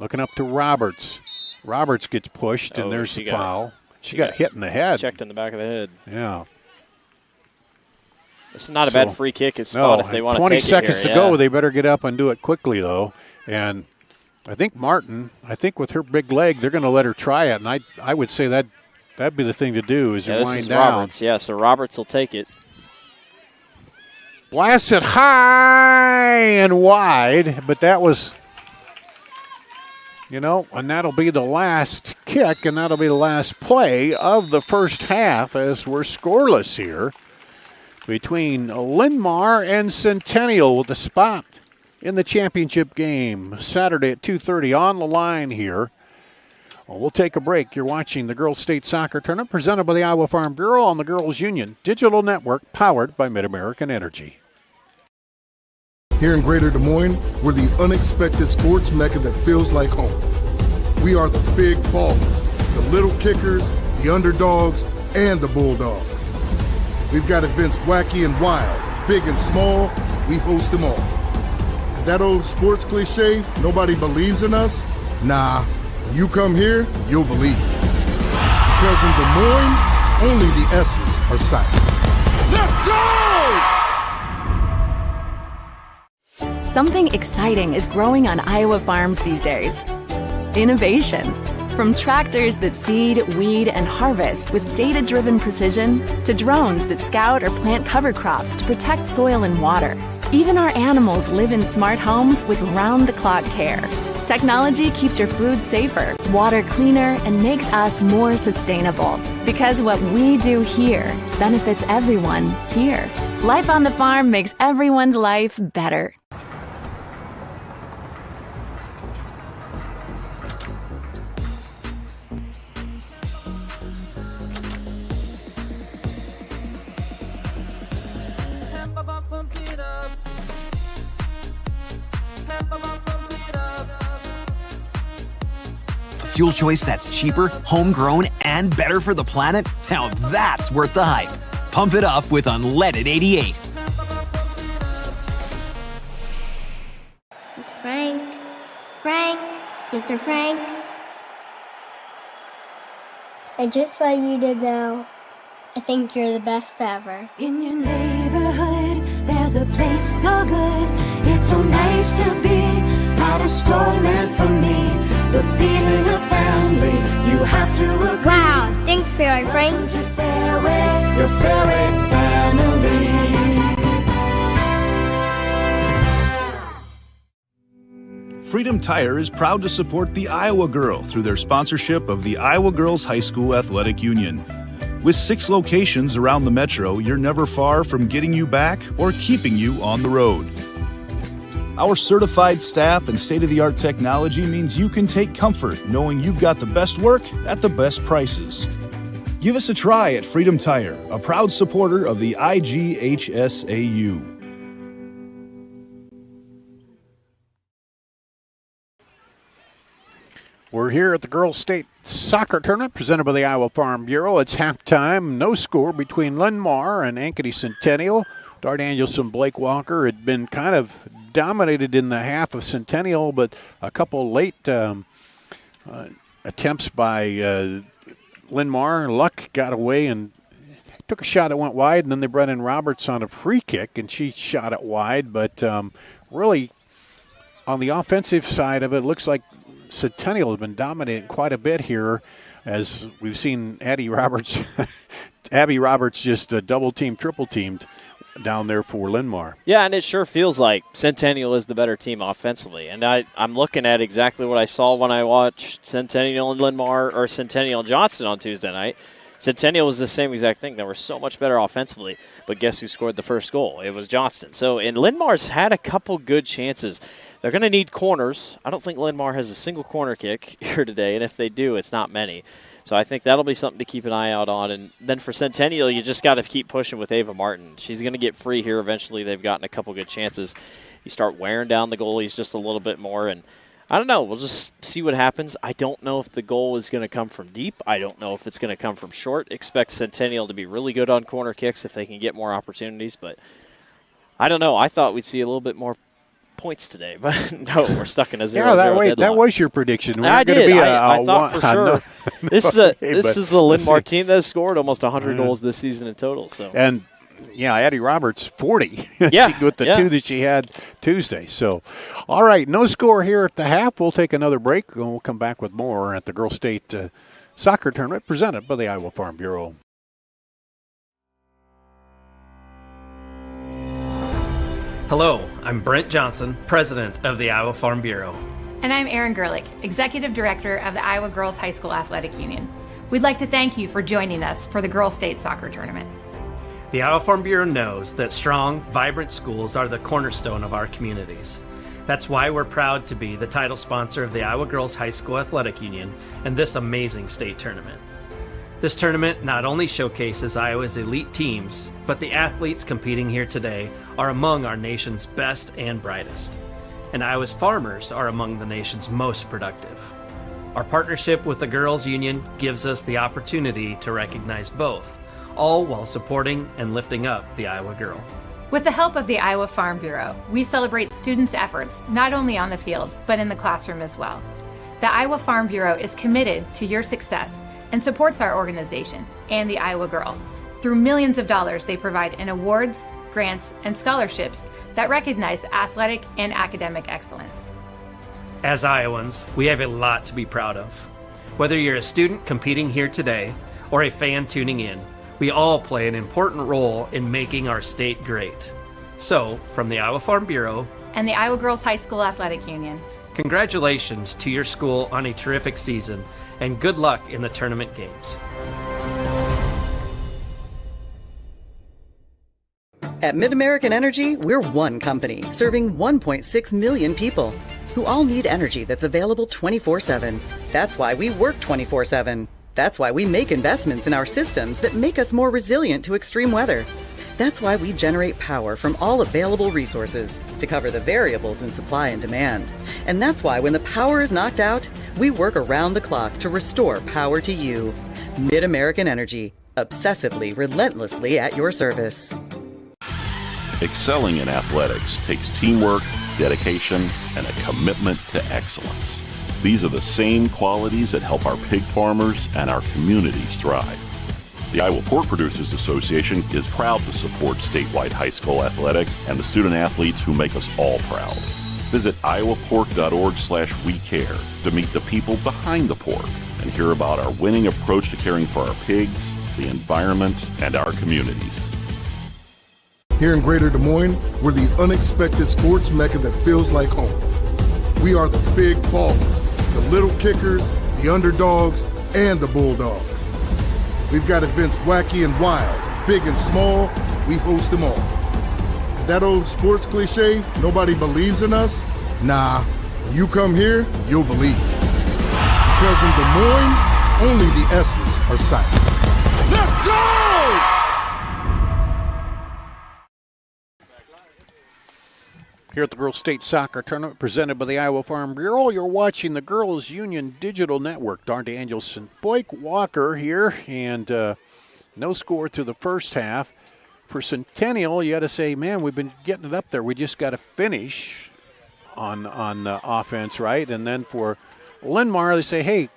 Looking up to Roberts. Roberts gets pushed, and there's the foul. She got hit in the head. Checked in the back of the head. Yeah. This is not a bad free kick spot if they want to take it 20 seconds to go. They better get up and do it quickly, though. And I think Martin, with her big leg, they're going to let her try it. And I would say that'd be the thing to do is wind down. Roberts. Yeah, so Roberts will take it. Blasts it high and wide, but that was And that'll be the last kick, and that'll be the last play of the first half as we're scoreless here between Linn-Mar and Centennial with the spot in the championship game Saturday at 2:30 on the line here. Well, we'll take a break. You're watching the Girls State Soccer Tournament presented by the Iowa Farm Bureau on the Girls Union Digital Network powered by Mid-American Energy. Here in Greater Des Moines, we're the unexpected sports mecca that feels like home. We are the big ballers, the little kickers, the underdogs, and the bulldogs. We've got events wacky and wild, big and small, we host them all. And that old sports cliche, nobody believes in us? Nah, when you come here, you'll believe it. Because in Des Moines, only the S's are silent. Let's go! Something exciting is growing on Iowa farms these days. Innovation. From tractors that seed, weed, and harvest with data-driven precision to drones that scout or plant cover crops to protect soil and water. Even our animals live in smart homes with round-the-clock care. Technology keeps your food safer, water cleaner, and makes us more sustainable. Because what we do here benefits everyone here. Life on the farm makes everyone's life better. Fuel choice that's cheaper, homegrown, and better for the planet? Now that's worth the hype. Pump it up with unleaded 88. It's Frank. Frank. Mr. Frank. And just what you did now, I think you're the best ever. In your neighborhood, there's a place so good. It's so nice to be at a store meant for me. The feeling of family, you have to agree. Wow, thanks, Fairway Frank. Welcome to Fairway, your Fairway family. Freedom Tire is proud to support the Iowa Girl through their sponsorship of the Iowa Girls High School Athletic Union. With 6 locations around the metro, you're never far from getting you back or keeping you on the road. Our certified staff and state-of-the-art technology means you can take comfort knowing you've got the best work at the best prices. Give us a try at Freedom Tire, a proud supporter of the IGHSAU. We're here at the Girls State Soccer Tournament presented by the Iowa Farm Bureau. It's halftime, no score between Linn-Mar and Ankeny Centennial. Dart Danielson, Blake Walker had been kind of dominated in the half of Centennial, but a couple late attempts by Linn-Mar. Luck got away and took a shot that went wide, and then they brought in Roberts on a free kick, and she shot it wide. But really, on the offensive side of it, looks like Centennial has been dominating quite a bit here, as we've seen Abby Roberts just double-teamed, triple-teamed down there for Linn-Mar. Yeah, and it sure feels like Centennial is the better team offensively. And I'm looking at exactly what I saw when I watched Centennial and Linn-Mar, or Centennial and Johnston on Tuesday night. Centennial was the same exact thing. They were so much better offensively, but guess who scored the first goal? It was Johnston. So, and Linn-Mar's had a couple good chances. They're going to need corners. I don't think Linn-Mar has a single corner kick here today, and if they do, it's not many. So I think that'll be something to keep an eye out on. And then for Centennial, you just got to keep pushing with Ava Martin. She's going to get free here eventually. They've gotten a couple good chances. You start wearing down the goalies just a little bit more, and I don't know. We'll just see what happens. I don't know if the goal is going to come from deep. I don't know if it's going to come from short. Expect Centennial to be really good on corner kicks if they can get more opportunities. But I don't know. I thought we'd see a little bit more points today, but no, we're stuck in a 0-0 deadlock. That was your prediction. I did. I thought for sure. This is a Linn-Mar team that has scored almost 100 goals this season in total. So and yeah, Addie Roberts 40. Yeah, with the 2 that she had Tuesday. So, all right, no score here at the half. We'll take another break and we'll come back with more at the Girls State Soccer Tournament presented by the Iowa Farm Bureau. Hello, I'm Brent Johnson, president of the Iowa Farm Bureau. And I'm Erin Gerlich, Executive Director of the Iowa Girls High School Athletic Union. We'd like to thank you for joining us for the Girls State Soccer Tournament. The Iowa Farm Bureau knows that strong, vibrant schools are the cornerstone of our communities. That's why we're proud to be the title sponsor of the Iowa Girls High School Athletic Union and this amazing state tournament. This tournament not only showcases Iowa's elite teams, but the athletes competing here today are among our nation's best and brightest. And Iowa's farmers are among the nation's most productive. Our partnership with the Girls Union gives us the opportunity to recognize both, all while supporting and lifting up the Iowa girl. With the help of the Iowa Farm Bureau, we celebrate students' efforts not only on the field, but in the classroom as well. The Iowa Farm Bureau is committed to your success and supports our organization and the Iowa girl. Through millions of dollars they provide in awards, grants, and scholarships that recognize athletic and academic excellence. As Iowans, we have a lot to be proud of. Whether you're a student competing here today or a fan tuning in, we all play an important role in making our state great. So, from the Iowa Farm Bureau and the Iowa Girls High School Athletic Union, congratulations to your school on a terrific season, and good luck in the tournament games. At MidAmerican Energy, we're one company serving 1.6 million people who all need energy that's available 24/7. That's why we work 24/7. That's why we make investments in our systems that make us more resilient to extreme weather. That's why we generate power from all available resources to cover the variables in supply and demand. And that's why when the power is knocked out, we work around the clock to restore power to you. MidAmerican Energy, obsessively, relentlessly at your service. Excelling in athletics takes teamwork, dedication, and a commitment to excellence. These are the same qualities that help our pig farmers and our communities thrive. The Iowa Pork Producers Association is proud to support statewide high school athletics and the student athletes who make us all proud. Visit iowapork.org/wecare to meet the people behind the pork and hear about our winning approach to caring for our pigs, the environment, and our communities. Here in Greater Des Moines, we're the unexpected sports mecca that feels like home. We are the big ballers, the little kickers, the underdogs, and the bulldogs. We've got events wacky and wild, big and small, we host them all. That old sports cliche, nobody believes in us? Nah, when you come here, you'll believe. Because in Des Moines, only the S's are silent. Let's go! Here at the Girls State Soccer Tournament presented by the Iowa Farm Bureau, you're watching the Girls Union Digital Network. Darn Danielson, Blake Walker here, and no score through the first half. For Centennial, you got to say, man, we've been getting it up there. We just got to finish on offense, right? And then for Linn-Mar, they say, hey,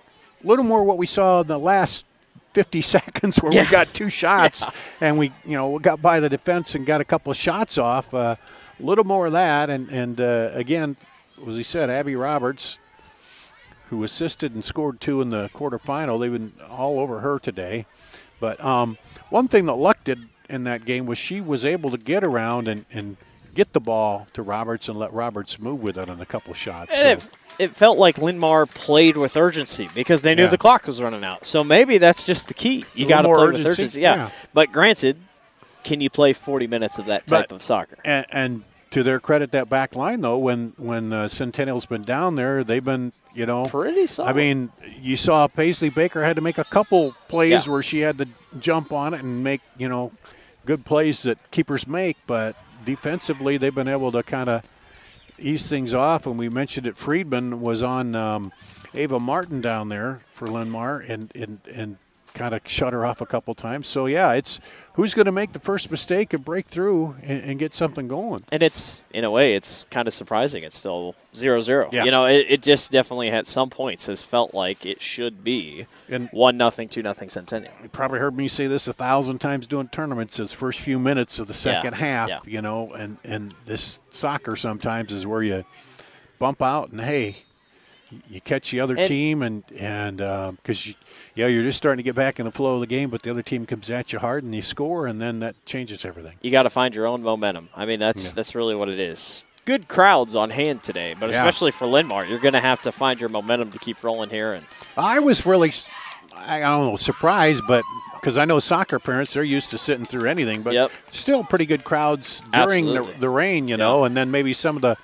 a little more what we saw in the last 50 seconds where we got two shots and we got by the defense and got a couple of shots off. A little more of that, and again, as he said, Abby Roberts, who assisted and scored two in the quarterfinal, they've been all over her today. But one thing that Luck did in that game was she was able to get around and get the ball to Roberts and let Roberts move with it on a couple of shots. And it felt like Linn-Mar played with urgency because they knew the clock was running out. So maybe that's just the key. You got to play with urgency. Yeah. But granted, can you play 40 minutes of that type of soccer? And to their credit, that back line, though, when Centennial's been down there, they've been, pretty solid. I mean, you saw Paisley Baker had to make a couple plays where she had to jump on it and make, good plays that keepers make, but defensively they've been able to kind of ease things off. And we mentioned it, Friedman was on Ava Martin down there for Linn-Mar and kind of shut her off a couple times. So, it's who's going to make the first mistake and break through and get something going. And it's, in a way, it's kind of surprising. It's still 0-0. Yeah. It just definitely at some points has felt like it should be 1-0, 2-0 Centennial. You probably heard me say this 1,000 times doing tournaments, those first few minutes of the second half, and this soccer sometimes is where you bump out and, hey, you catch the other team and because you're just starting to get back in the flow of the game, but the other team comes at you hard and you score, and then that changes everything. You got to find your own momentum. I mean, that's really what it is. good crowds on hand today, but especially for Linn-Mar, you're going to have to find your momentum to keep rolling here. And I was really, I don't know, surprised, but because I know soccer parents, they're used to sitting through anything, but still pretty good crowds during the rain, you know, and then maybe some of the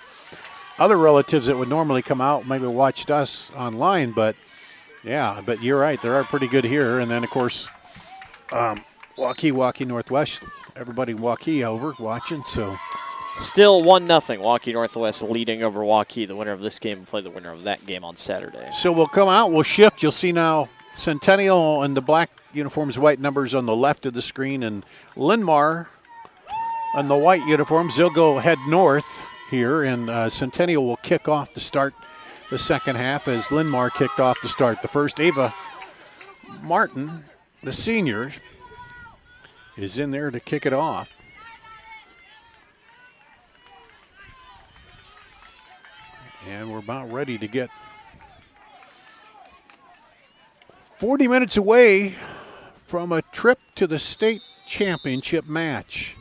other relatives that would normally come out maybe watched us online, but but you're right, they are pretty good here. And then, of course, Waukee Northwest, everybody Waukee over watching, so. Still 1-0, Waukee Northwest leading over Waukee. The winner of this game will play the winner of that game on Saturday. So we'll come out, we'll shift. You'll see now Centennial and the black uniforms, white numbers on the left of the screen, and Linn-Mar on the white uniforms. They'll go head north here, and Centennial will kick off to start the second half as Linn-Mar kicked off to start the first. Ava Martin, the senior, is in there to kick it off. And we're about ready to get 40 minutes away from a trip to the state championship match.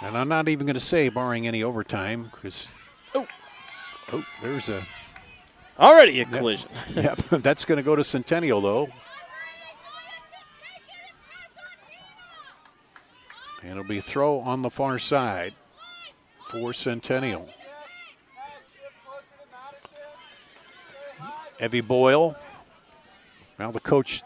And I'm not even going to say barring any overtime because, there's already a collision. Yep, that's going to go to Centennial, though. And it'll be a throw on the far side for Centennial. Evie Boyle. Now the coach.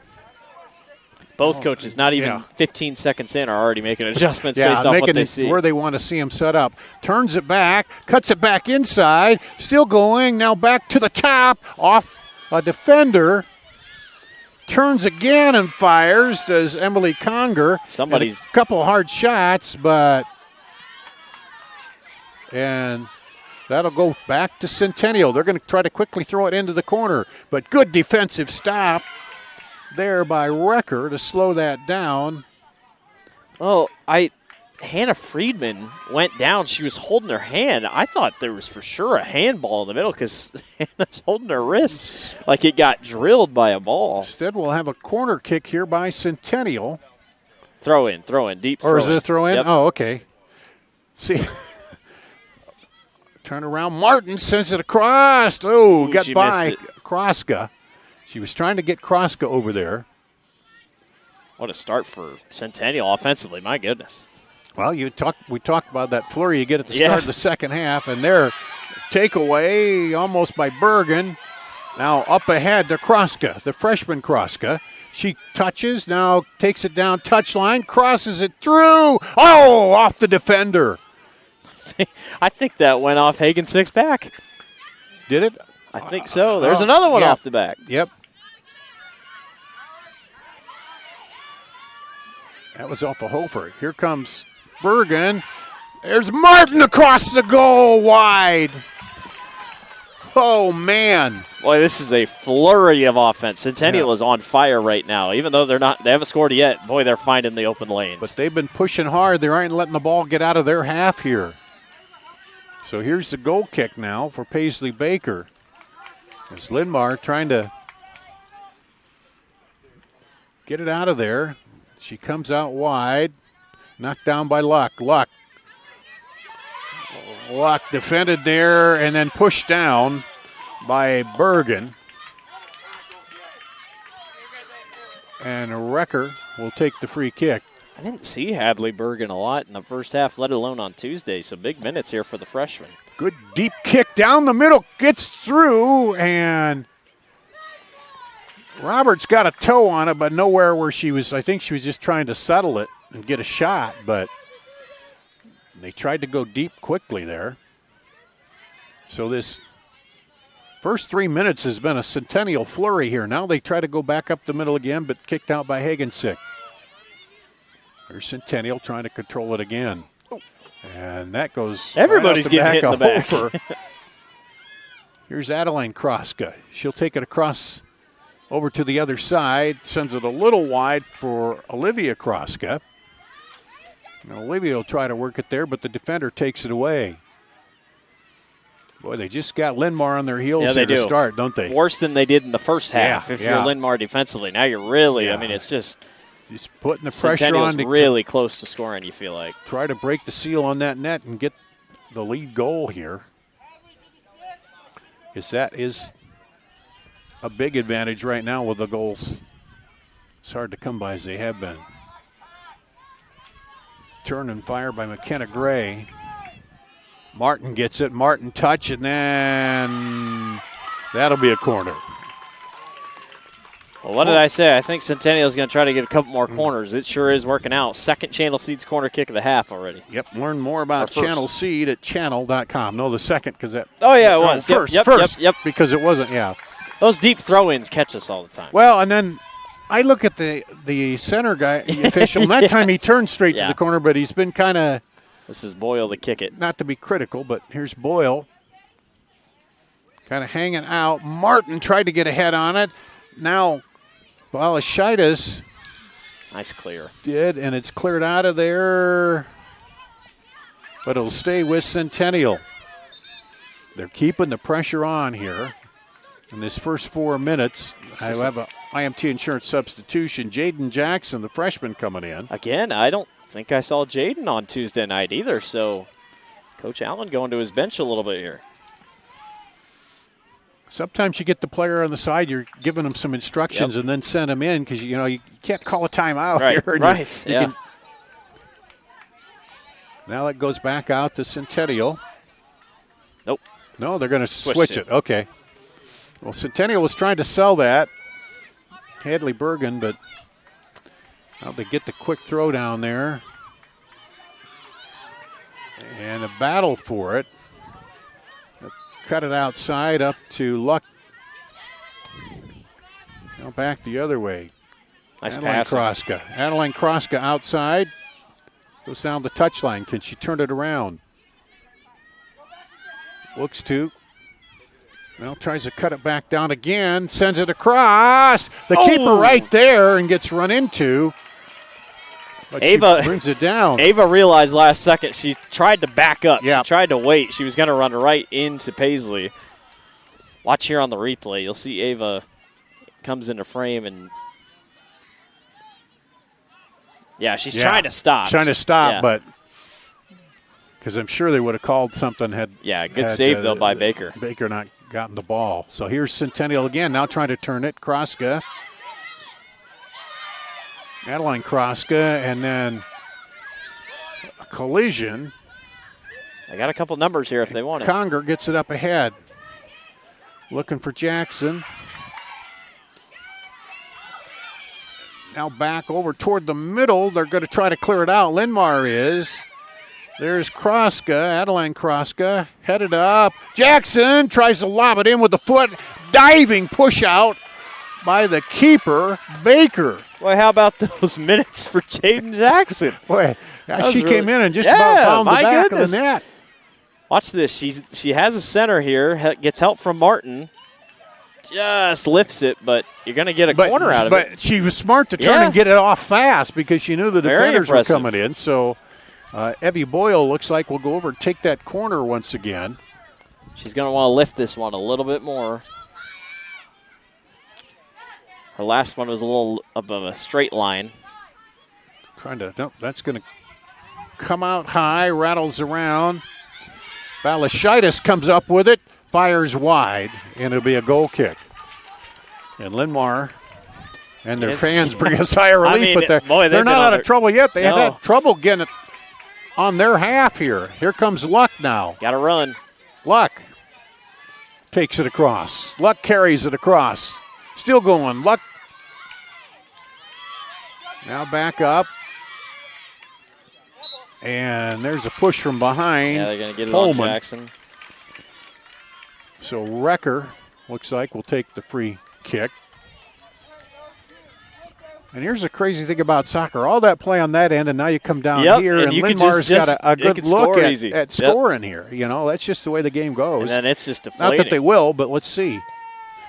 Both coaches, not even 15 seconds in, are already making adjustments based on what they see. Where they want to see him set up. Turns it back, cuts it back inside, still going, now back to the top, off a defender. Turns again and fires, does Emily Conger. Somebody's. A couple hard shots, and that'll go back to Centennial. They're going to try to quickly throw it into the corner, but good defensive stop there by Recker to slow that down. Well, Hannah Friedman went down. She was holding her hand. I thought there was for sure a handball in the middle because Hannah's holding her wrist like it got drilled by a ball. Instead, we'll have a corner kick here by Centennial. Throw in, deep throw. Or is it a throw in? Yep. Oh, okay. See. Turn around. Martin sends it across. Oh, got by Kroska. She was trying to get Kroska over there. What a start for Centennial offensively. My goodness. Well, we talked about that flurry you get at the start of the second half, and their takeaway almost by Bergen. Now up ahead to Kroska, the freshman Kroska. She touches, now takes it down touchline, crosses it through. Oh, off the defender. I think that went off Hagensick's back. Did it? I think so. There's another one off the back. Yep. That was off of Hofer. Here comes Bergen. There's Martin across the goal wide. Oh, man. Boy, this is a flurry of offense. Centennial is on fire right now. Even though they haven't scored yet, boy, they're finding the open lanes. But they've been pushing hard. They aren't letting the ball get out of their half here. So here's the goal kick now for Paisley Baker. It's Linn-Mar trying to get it out of there. She comes out wide. Knocked down by Luck. Luck defended there and then pushed down by Bergen. And Recker will take the free kick. I didn't see Hadley Bergen a lot in the first half, let alone on Tuesday, so big minutes here for the freshman. Good deep kick down the middle, gets through, and Roberts got a toe on it, but nowhere where she was. I think she was just trying to settle it and get a shot, but they tried to go deep quickly there. So this first 3 minutes has been a Centennial flurry here. Now they try to go back up the middle again, but kicked out by Hagensick. There's Centennial trying to control it again. And that goes. Everybody's getting hit in the back. Here's Adeline Kroska. She'll take it across over to the other side. Sends it a little wide for Olivia Kroska. And Olivia will try to work it there, but the defender takes it away. Boy, they just got Linn-Mar on their heels here to start, don't they? Worse than they did in the first half if you're Linn-Mar defensively. Now you're really, I mean, it's just putting the pressure on. Really close to scoring, you feel like. Try to break the seal on that net and get the lead goal here. That is a big advantage right now with the goals. It's hard to come by as they have been. Turn and fire by McKenna Gray. Martin gets it. Martin touch, and then that'll be a corner. Well, what did I say? I think Centennial is going to try to get a couple more corners. It sure is working out. Second Channel Seeds corner kick of the half already. Yep, learn more about Channel Seed at channel.com. No, the second, because that. Oh, yeah, it was. First, yep. Because it wasn't, Those deep throw-ins catch us all the time. Well, and then I look at the center guy, the official, and that time he turned straight to the corner, but he's been kind of. This is Boyle to kick it. Not to be critical, but here's Boyle. Kind of hanging out. Martin tried to get ahead on it. Now, Balashitis. Nice clear. Did, and it's cleared out of there. But it'll stay with Centennial. They're keeping the pressure on here. In this first 4 minutes, I have a IMT insurance substitution. Jaden Jackson, the freshman, coming in. Again, I don't think I saw Jaden on Tuesday night either, so Coach Allen going to his bench a little bit here. Sometimes you get the player on the side, you're giving them some instructions and then send them in because, you can't call a timeout here. Right, Now it goes back out to Centennial. Nope. No, they're going to switch it. Okay. Well, Centennial was trying to sell that. Hadley Bergen, but they get the quick throw down there. And a battle for it. Cut it outside up to Luck. Now back the other way. Nice pass. Adeline Kroska outside. Goes down the touchline. Can she turn it around? Looks to. Well, tries to cut it back down again. Sends it across. The keeper right there and gets run into. But Ava she brings it down. Ava realized last second she tried to back up. Yeah. She tried to wait. She was going to run right into Paisley. Watch here on the replay. You'll see Ava comes into frame and she's trying to stop. But because I'm sure they would have called something had. Yeah, good save though by Baker. Baker not gotten the ball. So here's Centennial again. Now trying to turn it. Kroska. Adeline Kroska, and then a collision. I got a couple numbers here if they want it. Conger gets it up ahead. Looking for Jackson. Now back over toward the middle. They're going to try to clear it out. Linn-Mar is. There's Kroska, Adeline Kroska, headed up. Jackson tries to lob it in with the foot. Diving push out by the keeper, Baker. Boy, how about those minutes for Jaden Jackson? Boy, she came in and just about found the back of the net. Watch this. She has a center here, gets help from Martin. Just lifts it, but you're going to get a corner out of it. But she was smart to turn and get it off fast because she knew the defenders were coming in. So Evie Boyle looks like will go over and take that corner once again. She's going to want to lift this one a little bit more. Her last one was a little above a straight line. That's going to come out high, rattles around. Balashitis comes up with it, fires wide, and it'll be a goal kick. And Linn-Mar and their fans bring a sigh of relief, but they're not out of trouble yet. They have had trouble getting it on their half here. Here comes Luck now. Got to run. Luck takes it across. Luck carries it across. Still going. Luck now back up. And there's a push from behind. Yeah, they're going to get it on Jackson. So Wrecker looks like will take the free kick. And here's the crazy thing about soccer. All that play on that end, and now you come down here, and Linn-Mar's got a good look at scoring here. You know, that's just the way the game goes. And then it's just deflating. Not that they will, but let's see.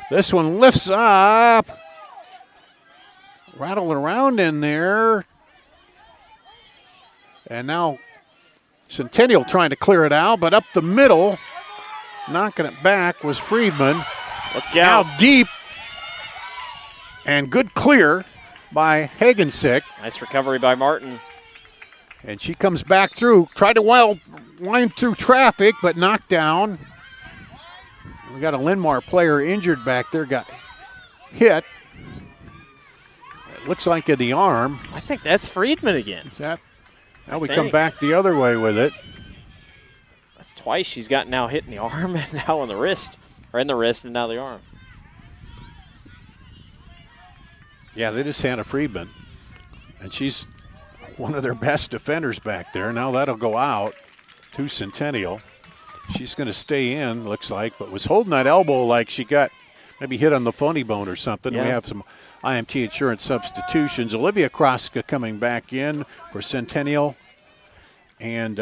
This one lifts up. Rattling around in there. And now Centennial trying to clear it out, but up the middle, knocking it back was Friedman. Look out. Now deep. And good clear by Hagensick. Nice recovery by Martin. And she comes back through, tried to wind through traffic, but knocked down. We got a Linn-Mar player injured back there, got hit. It looks like in the arm. I think that's Friedman again. Is that? Now we come back the other way with it. That's twice she's got now hit in the arm and now on the wrist. Or in the wrist and now the arm. Yeah, that is Hannah Friedman. And she's one of their best defenders back there. Now that'll go out to Centennial. She's going to stay in, looks like, but was holding that elbow like she got maybe hit on the funny bone or something. Yeah. We have some IMT insurance substitutions. Olivia Kroska coming back in for Centennial. And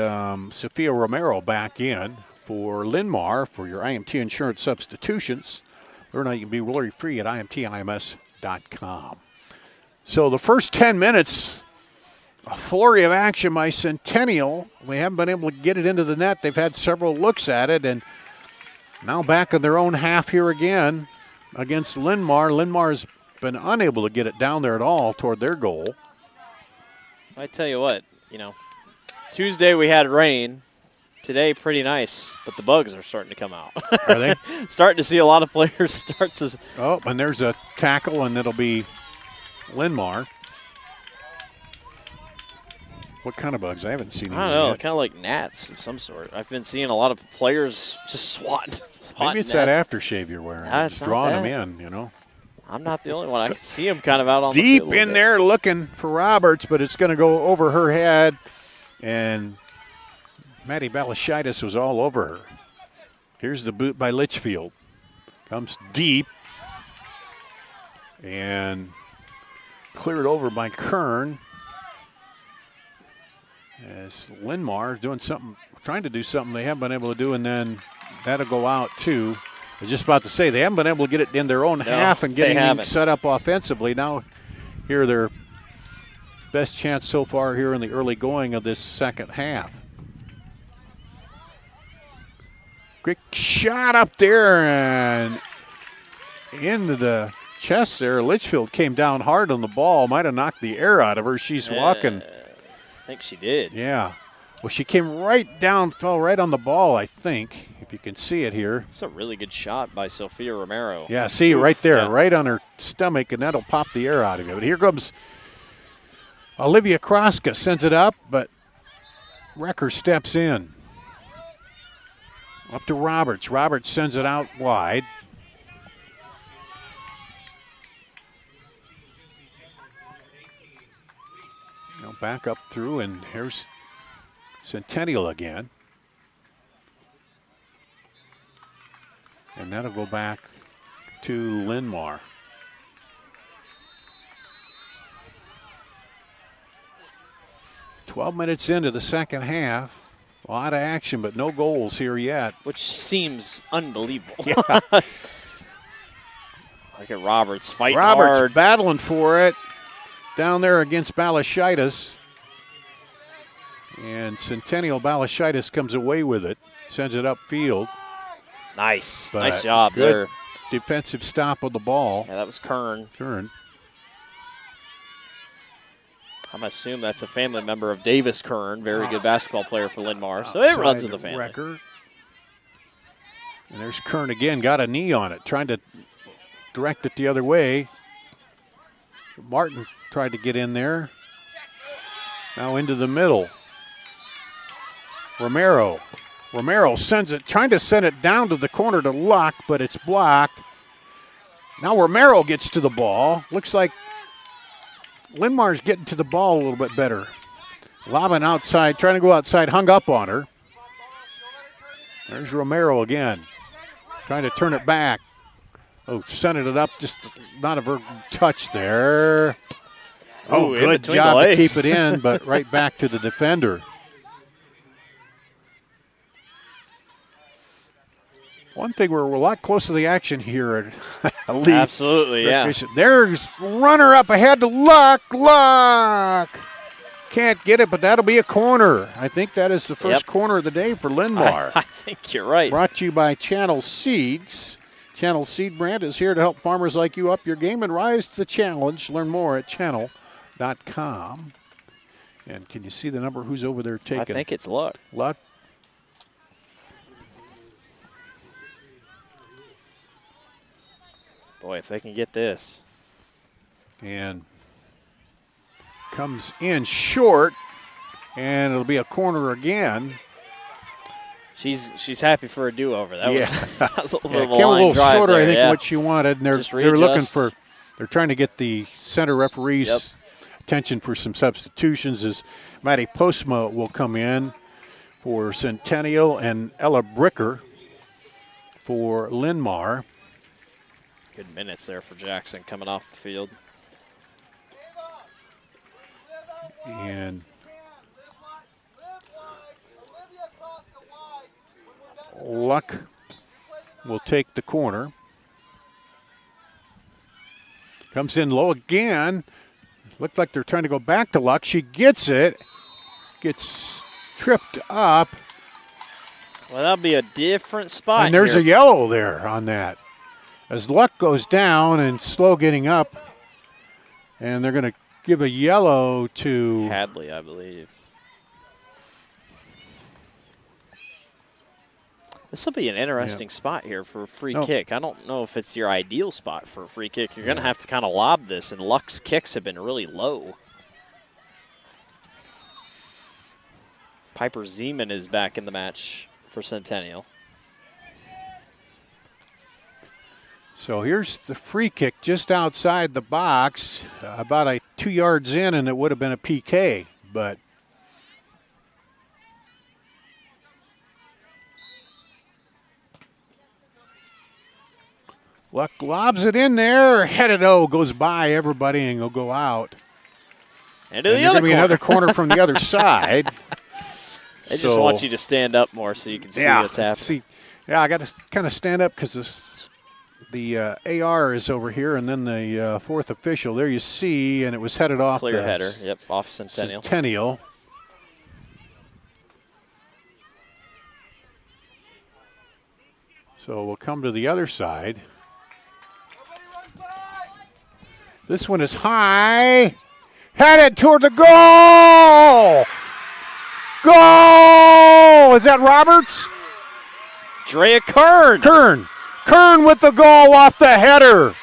Sophia Romero back in for Linn-Mar for your IMT insurance substitutions. Learn how you can be worry-free at imtims.com. So the first 10 minutes, a flurry of action by Centennial. We haven't been able to get it into the net. They've had several looks at it, and now back in their own half here again against Linn-Mar. Linn-Mar's been unable to get it down there at all toward their goal. I tell you what, Tuesday we had rain. Today pretty nice, but the bugs are starting to come out. Are they? Starting to see a lot of players start to. Oh, and there's a tackle, and it'll be Linn-Mar. What kind of bugs? I haven't seen any. I don't know, yet. kind of like gnats of some sort. I've been seeing a lot of players just swatting Maybe it's gnats. that aftershave you're wearing. It's drawing them in, I'm not the only one. I can see them kind of out on deep the field in there looking for Roberts, but it's going to go over her head, and Maddie Balashitis was all over her. Here's the boot by Litchfield. Comes deep and cleared over by Kern. As Linn-Mar doing something, trying to do something they haven't been able to do, and then that'll go out too. I was just about to say, they haven't been able to get it in their own half and getting them set up offensively. Now, here their best chance so far here in the early going of this second half. Quick shot up there and into the chest there. Litchfield came down hard on the ball. Might have knocked the air out of her. She's walking. I think she did. Yeah. Well, she came right down, fell right on the ball, I think, if you can see it here. It's a really good shot by Sophia Romero. Yeah, see right there, right on her stomach, and that'll pop the air out of it. But here comes Olivia Kroska, sends it up, but Recker steps in. Up to Roberts. Roberts sends it out wide. Back up through, and here's Centennial again. And that'll go back to Linn-Mar. "12 minutes into the second half. A lot of action, but no goals here yet." Which seems unbelievable. Yeah. Look at Roberts fighting Roberts hard. battling for it down there against Balashitis. And Centennial Balashitis comes away with it, sends it upfield. Nice. But nice job good there. Defensive stop of the ball. Yeah, that was Kern. Kern. I'm going to assume that's a family member of Davis Kern, very good basketball player for Linn-Mar. So it runs in the family. Recker. And there's Kern again, got a knee on it, trying to direct it the other way. Martin tried to get in there. Now into the middle. Romero sends it, trying to send it down to the corner to Luck, but it's blocked. Now Romero gets to the ball. Looks like Linn-Mar's getting to the ball a little bit better. Lobbing outside, trying to go outside, hung up on her. There's Romero again, trying to turn it back. Oh, sending it up, just not a very touch there. Oh, good job to keep it in, but right back to the defender. One thing, we're a lot closer to the action here at Elite. Absolutely, yeah. There's runner up ahead to Luck. Can't get it, but that'll be a corner. I think that is the first corner of the day for Linn-Mar. I think you're right. Brought to you by Channel Seeds. Channel Seed brand is here to help farmers like you up your game and rise to the challenge. Learn more at channel.com. And can you see the number? Who's over there taking? I think it's Luck. Luck. Boy, if they can get this. And comes in short, and it'll be a corner again. She's happy for a do-over. That was a little bit of a came line a little drive shorter, there, I think, what she wanted. And they're looking for, they're trying to get the center referee's attention for some substitutions. As Maddie Postma will come in for Centennial and Ella Bricker for Linn-Mar. Good minutes there for Jackson coming off the field. And Luck will take the corner. Comes in low again. Looked like they're trying to go back to Luck. She gets it. Gets tripped up. Well, that'll be a different spot. And there's here. a yellow there on that. As Luck goes down and slow getting up. And they're going to give a yellow to Hadley, I believe. This will be an interesting spot here for a free kick. I don't know if it's your ideal spot for a free kick. You're going to have to kind of lob this, and Luck's kicks have been really low. Piper Zeman is back in the match for Centennial. So here's the free kick just outside the box, about 2 yards in, and it would have been a PK, but Luck lobs it in there. Headed goes by everybody and will go out. And the other corner. Another corner from the other side. They just want you to stand up more so you can see what's happening. I got to kind of stand up because the AR is over here, and then the fourth official. There you see, and it was headed off. Clear header, off Centennial. Centennial. So we'll come to the other side. This one is high, headed toward the goal. Goal! Is that Roberts? Drea Kern. Kern with the goal off the header.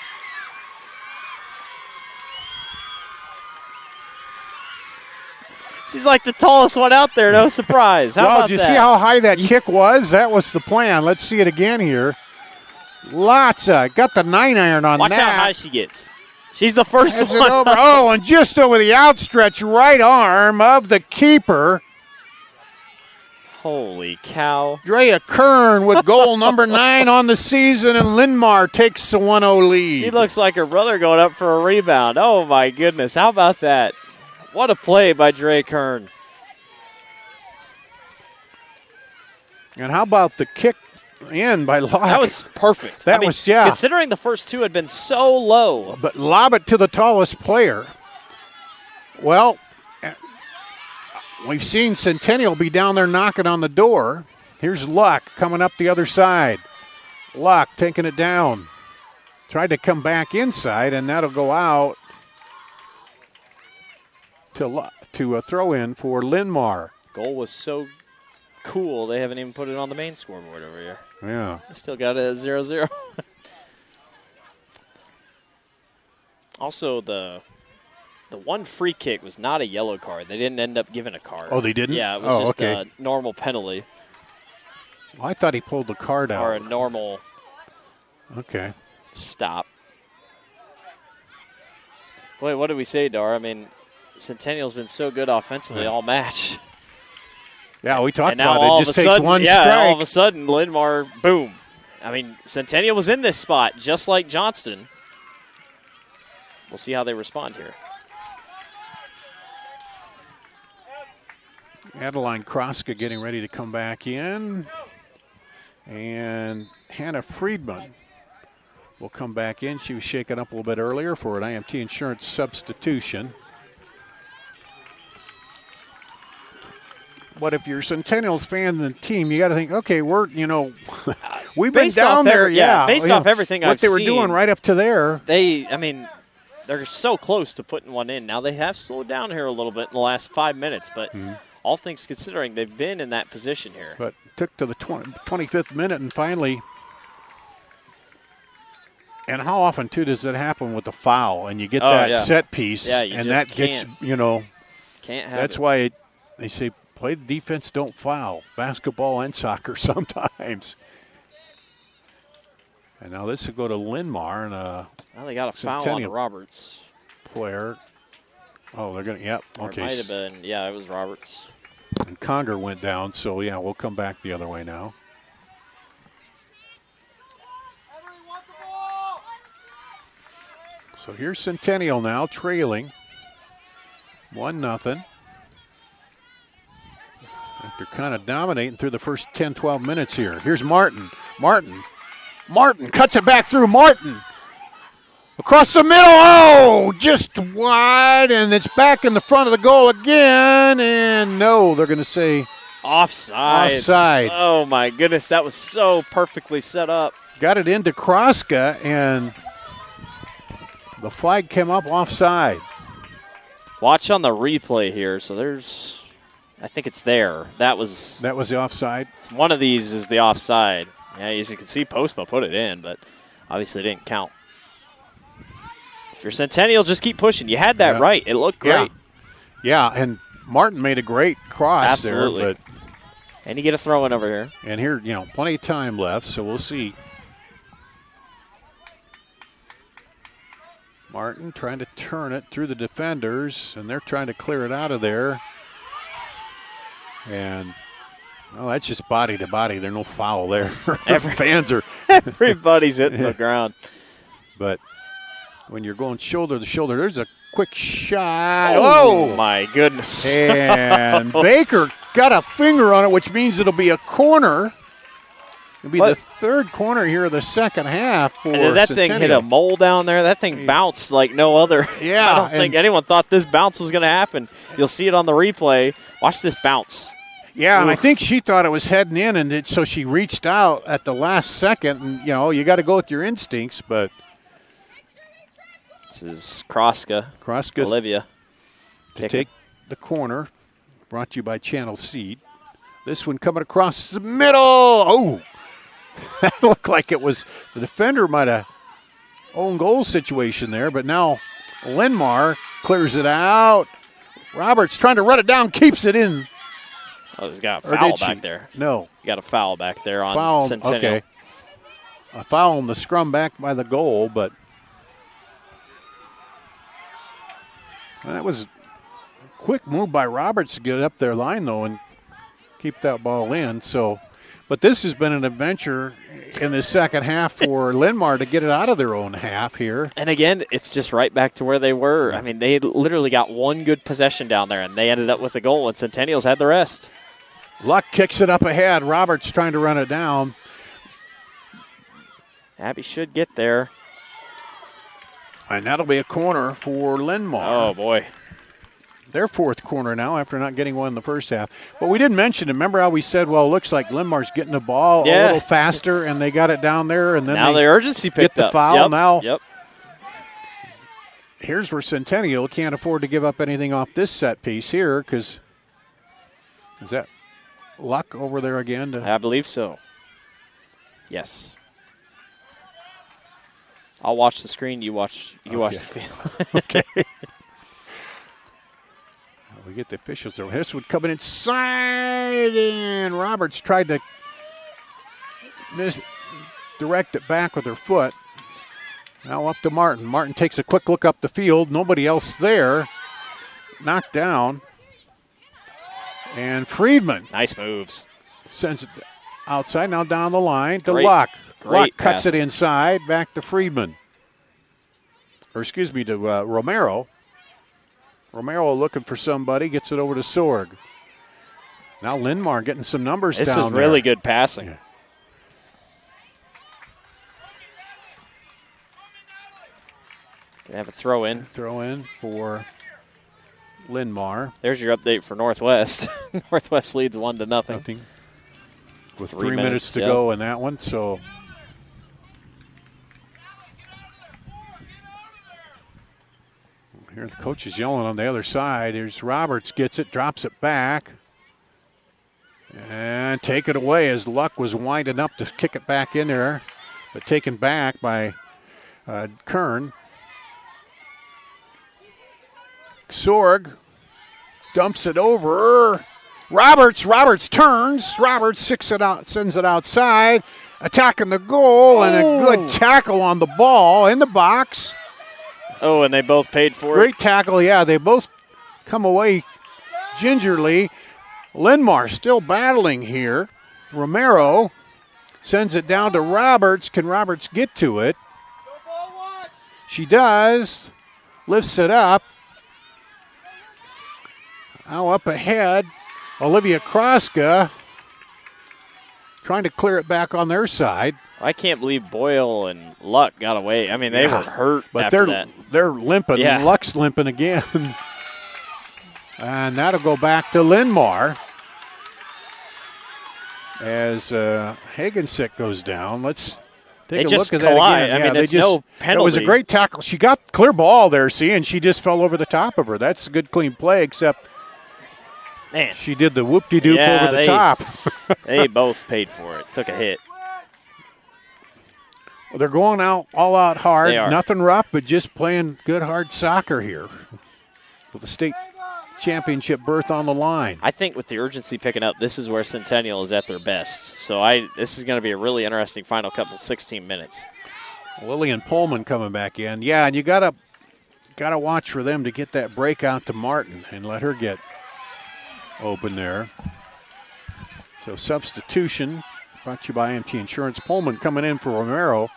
She's like the tallest one out there, no surprise. How about did you that? see how high that kick was? That was the plan. Let's see it again here. Got the 9-iron on Watch that. how high she gets. She's the first Heads one. it over. Oh, and just over the outstretched right arm of the keeper. Holy cow. Drea Kern with goal number 9 on the season, and Linn-Mar takes the 1-0 lead. She looks like her brother going up for a rebound. Oh, my goodness. How about that? What a play by Drea Kern. And how about the kick in by Locke? That was perfect. Considering the first two had been so low. But lob it to the tallest player. Well, we've seen Centennial be down there knocking on the door. Here's Luck coming up the other side. Luck taking it down. Tried to come back inside, and that'll go out to a throw-in for Linn-Mar. Goal was so cool, they haven't even put it on the main scoreboard over here. Yeah. They still got it at 0-0. Also, the one free kick was not a yellow card. They didn't end up giving a card. Oh, they didn't? Yeah, it was just a normal penalty. Well, I thought he pulled the card out. Or a normal stop. Boy, what did we say, Dar? I mean, Centennial's been so good offensively all match. Yeah, we talked about it. It just takes one strike. All of a sudden, Linn-Mar, boom. I mean, Centennial was in this spot, just like Johnston. We'll see how they respond here. Adeline Kroska getting ready to come back in. And Hannah Friedman will come back in. She was shaken up a little bit earlier for an IMT insurance substitution. But if you're Centennial's fan of the team, you got to think, okay, we've been down there. Based off everything I've seen. What they were doing right up to there. I mean, they're so close to putting one in. Now they have slowed down here a little bit in the last 5 minutes, but all things considering, they've been in that position here. But took to the 25th minute and finally. And how often, too, does it happen with the foul? And you get that set piece, and that gets, Can't have that's it. why they say play the defense, don't foul. Basketball and soccer sometimes. And now this will go to Linn-Mar. And well, they got a foul on Roberts. Player. Oh, they're going to, okay. It might have been, it was Roberts. And Conger went down, so, we'll come back the other way now. So here's Centennial now trailing 1-0. They're kind of dominating through the first 10, 12 minutes here. Here's Martin. Martin cuts it back through. Martin across the middle. Oh, just wide, and it's back in the front of the goal again. And no, they're going to say offside. Oh, my goodness. That was so perfectly set up. Got it into Kroska, and the flag came up offside. Watch on the replay here. So there's, I think it's there. That was the offside. One of these is the offside. Yeah, as you can see, Postma put it in, but obviously didn't count. If you're Centennial, just keep pushing. You had that right. It looked great. Yeah, and Martin made a great cross Absolutely. there. And you get a throw in over here. And here, plenty of time left, so we'll see. Martin trying to turn it through the defenders, and they're trying to clear it out of there. And, that's just body to body. There's no foul there. Everybody's hitting the ground. But when you're going shoulder to shoulder, there's a quick shot. Oh, my goodness. And Baker got a finger on it, which means it'll be a corner. It'll be the third corner here of the second half for that Centennial. thing hit a mole down there. That thing bounced like no other. Yeah. I don't think anyone thought this bounce was going to happen. You'll see it on the replay. Watch this bounce. Yeah, and I think she thought it was heading in, and so she reached out at the last second. And, you got to go with your instincts, but. This is Kroska, Olivia. To take the corner, brought to you by Channel Seed. This one coming across the middle. Oh, that looked like it was the defender might have own goal situation there, but now Linn-Mar clears it out. Roberts trying to run it down, keeps it in. Oh, he's got a foul back there. No. You got a foul back there on Centennial. Okay. A foul on the scrum back by the goal, but that was a quick move by Roberts to get up their line, though, and keep that ball in. So, but this has been an adventure in the second half for Linn-Mar to get it out of their own half here. And again, it's just right back to where they were. I mean, they literally got one good possession down there, and they ended up with a goal, and Centennial's had the rest. Luck kicks it up ahead. Roberts trying to run it down. Abby should get there. And that'll be a corner for Linn-Mar. Oh, boy. Their fourth corner now after not getting one in the first half. But we didn't mention it. Remember how we said, well, it looks like Linn-Mar's getting the ball a little faster, and they got it down there. And then now the urgency picked up. Get the foul. Yep. Now here's where Centennial can't afford to give up anything off this set piece here, because is that Luck over there again? I believe so. Yes. I'll watch the screen. You watch the field. Okay. We get the officials there. This would come inside, and Roberts tried to direct it back with her foot. Now up to Martin. Martin takes a quick look up the field. Nobody else there. Knocked down. And Friedman. Nice moves. Sends it outside, now down the line to Great, Luck. great Luck cuts passing. it inside, back to Friedman. Or excuse me, to Romero. Romero looking for somebody, gets it over to Sorg. Now Linn-Mar getting some numbers this down there. This is really good passing. Yeah. They have a throw in. Throw in for Linn-Mar. There's your update for Northwest. Northwest leads 1-0. With 3 minutes to go in that one, so. Here the coach is yelling on the other side. Here's Roberts, gets it, drops it back. And take it away as Luck was winding up to kick it back in there, but taken back by Kern. Sorg dumps it over. Roberts turns. Roberts sends it outside, attacking the goal, and a good tackle on the ball in the box. Oh, and they both paid for it. Great tackle, yeah. They both come away gingerly. Linn-Mar still battling here. Romero sends it down to Roberts. Can Roberts get to it? She does. Lifts it up. Now up ahead, Olivia Kroska trying to clear it back on their side. I can't believe Boyle and Luck got away. I mean, they were hurt but after that. They're limping. Yeah. Luck's limping again. And that'll go back to Linn-Mar as Hagensick goes down. Let's take a look at that again. I mean, it's no penalty. It was a great tackle. She got clear ball there, and she just fell over the top of her. That's a good, clean play, except she did the whoop-de-doop over the top. They both paid for it. Took a hit. Well, they're going all out hard. They are. Nothing rough, but just playing good, hard soccer here with the state championship berth on the line. I think with the urgency picking up, this is where Centennial is at their best. So this is going to be a really interesting final 16 minutes. Lillian Pullman coming back in. Yeah, and you gotta watch for them to get that break out to Martin and let her get open there. So substitution brought to you by MT Insurance. Pullman coming in for Romero.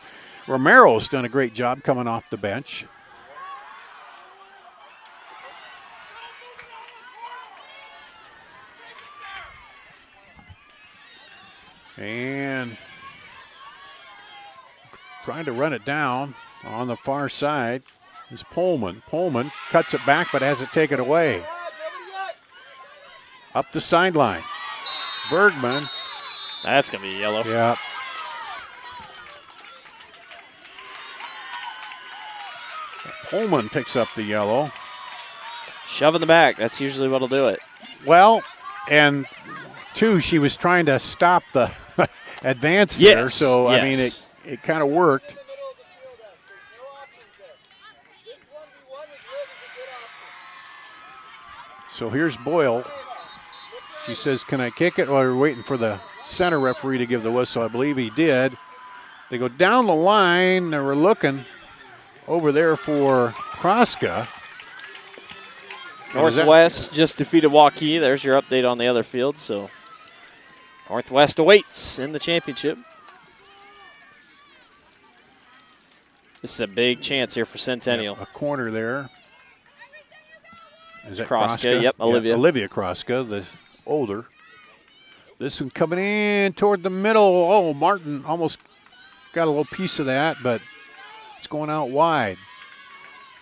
Romero's done a great job coming off the bench. And trying to run it down on the far side is Pullman. Pullman cuts it back but has it taken away. Up the sideline. Bergman. That's going to be yellow. Yeah. Pullman picks up the yellow. Shove in the back. That's usually what'll do it. Well, and two, she was trying to stop the advance there. So, I mean, it kind of worked. So here's Boyle. She says, can I kick it? Well, we're waiting for the center referee to give the whistle. I believe he did. They go down the line. They were looking over there for Kroska. Northwest just defeated Waukee. There's your update on the other field. So Northwest awaits in the championship. This is a big chance here for Centennial. Yep, a corner there. Is that Kroska? Yep, Olivia. Yeah, Olivia Kroska, the older. This one coming in toward the middle. Oh, Martin almost got a little piece of that, but it's going out wide.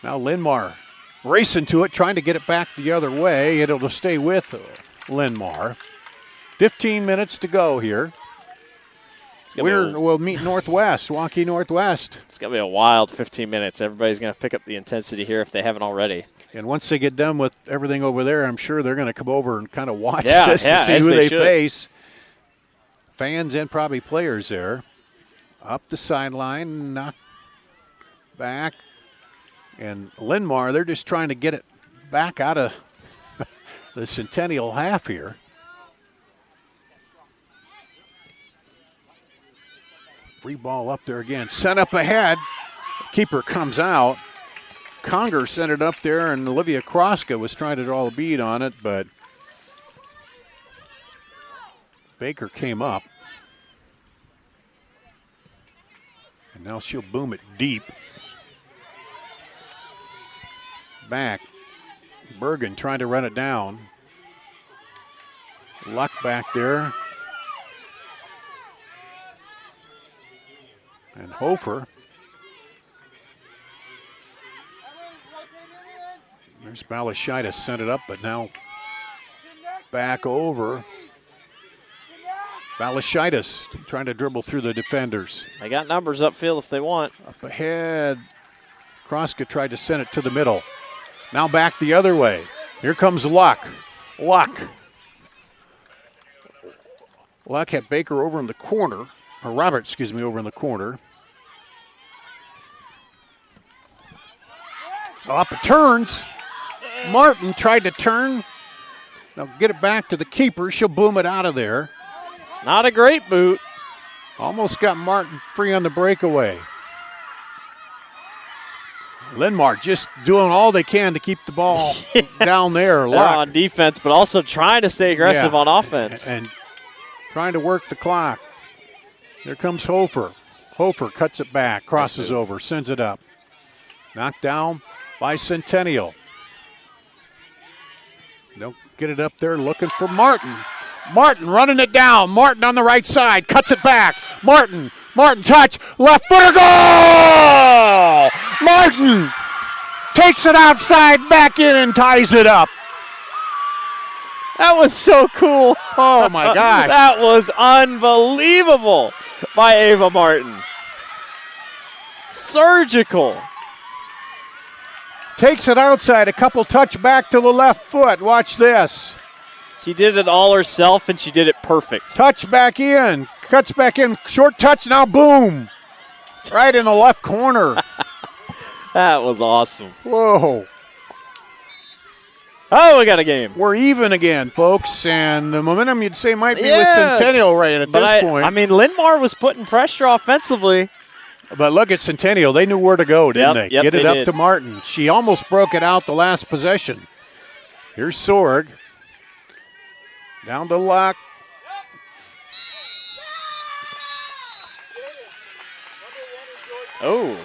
Now Linn-Mar racing to it, trying to get it back the other way. It'll stay with Linn-Mar. 15 minutes to go here. We'll meet Northwest, Waukee Northwest. It's going to be a wild 15 minutes. Everybody's going to pick up the intensity here if they haven't already. And once they get done with everything over there, I'm sure they're going to come over and kind of watch this to see who they face. Fans and probably players there. Up the sideline, knocked back. And Linn-Mar, they're just trying to get it back out of the Centennial half here. Free ball up there again. Sent up ahead. Keeper comes out. Conger sent it up there, and Olivia Kroska was trying to draw a bead on it, but Baker came up. And now she'll boom it deep. Back. Bergen trying to run it down. Luck back there. And Hofer. There's Balashitis, sent it up, but now back over. Balashitis trying to dribble through the defenders. They got numbers upfield if they want. Up ahead. Kroska tried to send it to the middle. Now back the other way. Here comes Luck. Luck had Baker over in the corner, or Robert, excuse me, over in the corner. Up it turns. Martin tried to turn. Now get it back to the keeper. She'll boom it out of there. It's not a great boot. Almost got Martin free on the breakaway. Linn-Mar just doing all they can to keep the ball down there. They're on defense, but also trying to stay aggressive on offense. And trying to work the clock. Here comes Hofer. Hofer cuts it back, crosses over, sends it up. Knocked down by Centennial. They'll get it up there looking for Martin. Martin running it down. Martin on the right side, cuts it back. Martin touch, left footer, goal! Martin takes it outside, back in, and ties it up. That was so cool. Oh, my gosh. That was unbelievable by Ava Martin. Surgical. Takes it outside, a couple touch back to the left foot. Watch this. She did it all herself, and she did it perfect. Touch back in, cuts back in, short touch, now boom. Right in the left corner. That was awesome. Whoa. Oh, we got a game. We're even again, folks, and the momentum you'd say might be with Centennial right at this point. I mean, Linn-Mar was putting pressure offensively. But look at Centennial. They knew where to go, didn't they? Yep, Get it they up did. to Martin. She almost broke it out the last possession. Here's Sorg. Down to Locke. Oh.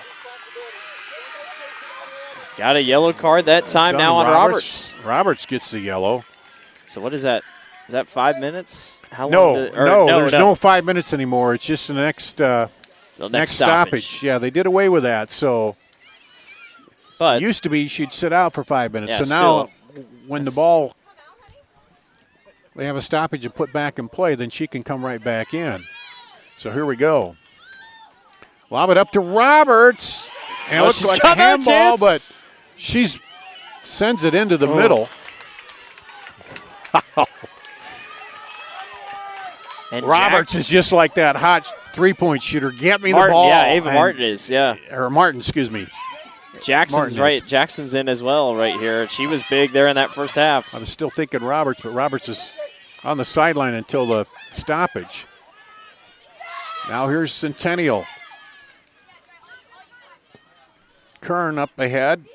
Got a yellow card that time now on Roberts. Roberts gets the yellow. So what is that? Is that 5 minutes? How No, long there's no 5 minutes anymore. It's just the next next stoppage. Yeah, they did away with that. So but it used to be she'd sit out for 5 minutes. Yeah, so now when the ball, they have a stoppage and put back in play, then she can come right back in. So here we go. Lob it up to Roberts. And it looks like a handball, but she sends it into the middle. And Roberts is just like that hot three-point shooter. Get me Martin, the ball. Yeah, Ava Martin is, Or Martin, excuse me. Jackson's right. Jackson's in as well right here. She was big there in that first half. I was still thinking Roberts, but Roberts is on the sideline until the stoppage. Now here's Centennial. Kern up ahead.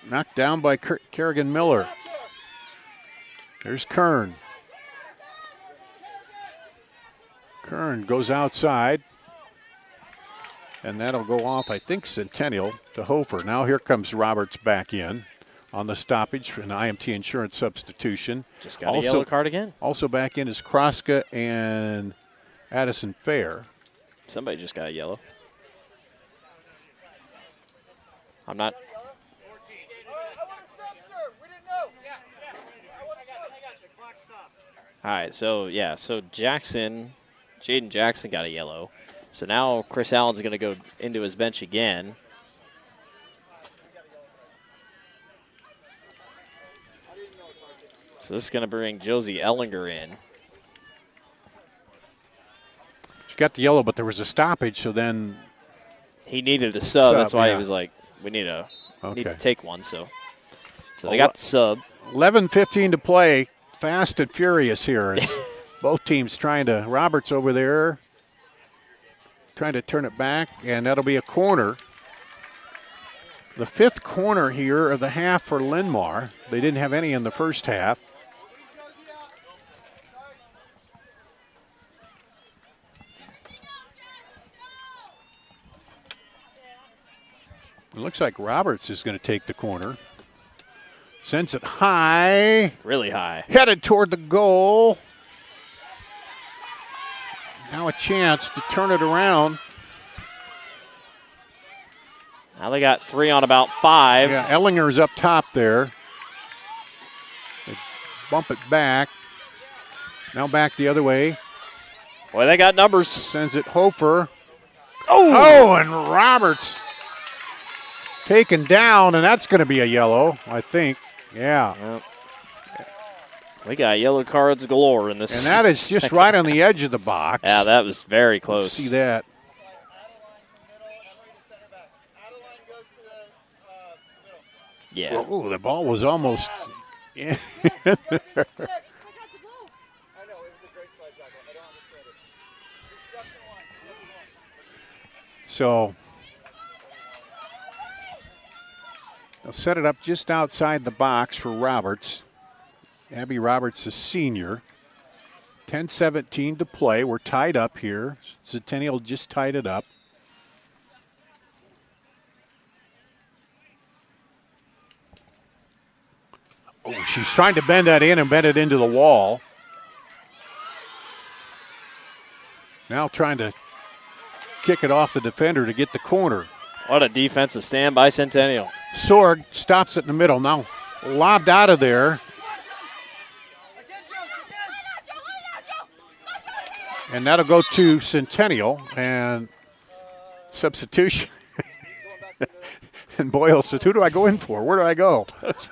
Knocked down by Kerrigan Miller. Here's Kern. Kern goes outside. And that'll go off, I think, Centennial to Hofer. Now here comes Roberts back in on the stoppage for an IMT insurance substitution. Just got a yellow card again. Also back in is Kroska and Addison Fair. Somebody just got a yellow. I'm not. All right, so Jaden Jackson got a yellow. So now Chris Allen's going to go into his bench again. So this is going to bring Josie Ellinger in. She got the yellow, but there was a stoppage, so then he needed a sub. That's why he was like, we need to take one. So they got the sub. 11:15 to play. Fast and furious here. Both teams Roberts over there trying to turn it back, and that'll be a corner. The fifth corner here of the half for Linn-Mar. They didn't have any in the first half. It looks like Roberts is going to take the corner. Sends it high. Really high. Headed toward the goal. Now a chance to turn it around. Now they got 3 on about 5. Yeah, Ellinger's up top there. They bump it back. Now back the other way. Boy, they got numbers. Sends it Hofer. Oh, and Roberts taken down, and that's going to be a yellow, I think. Yeah. Yep. We got yellow cards galore in this. And that is just right on the edge of the box. Yeah, that was very close. Let's see that. Yeah. Oh, the ball was almost in there. So they'll set it up just outside the box for Roberts. Abby Roberts, a senior. 10-17 to play. We're tied up here. Centennial just tied it up. Oh, she's trying to bend that in and bend it into the wall. Now trying to kick it off the defender to get the corner. What a defensive stand by Centennial. Sorg stops it in the middle. Now lobbed out of there. And that'll go to Centennial. And substitution. And Boyle said, who do I go in for? Where do I go? Coach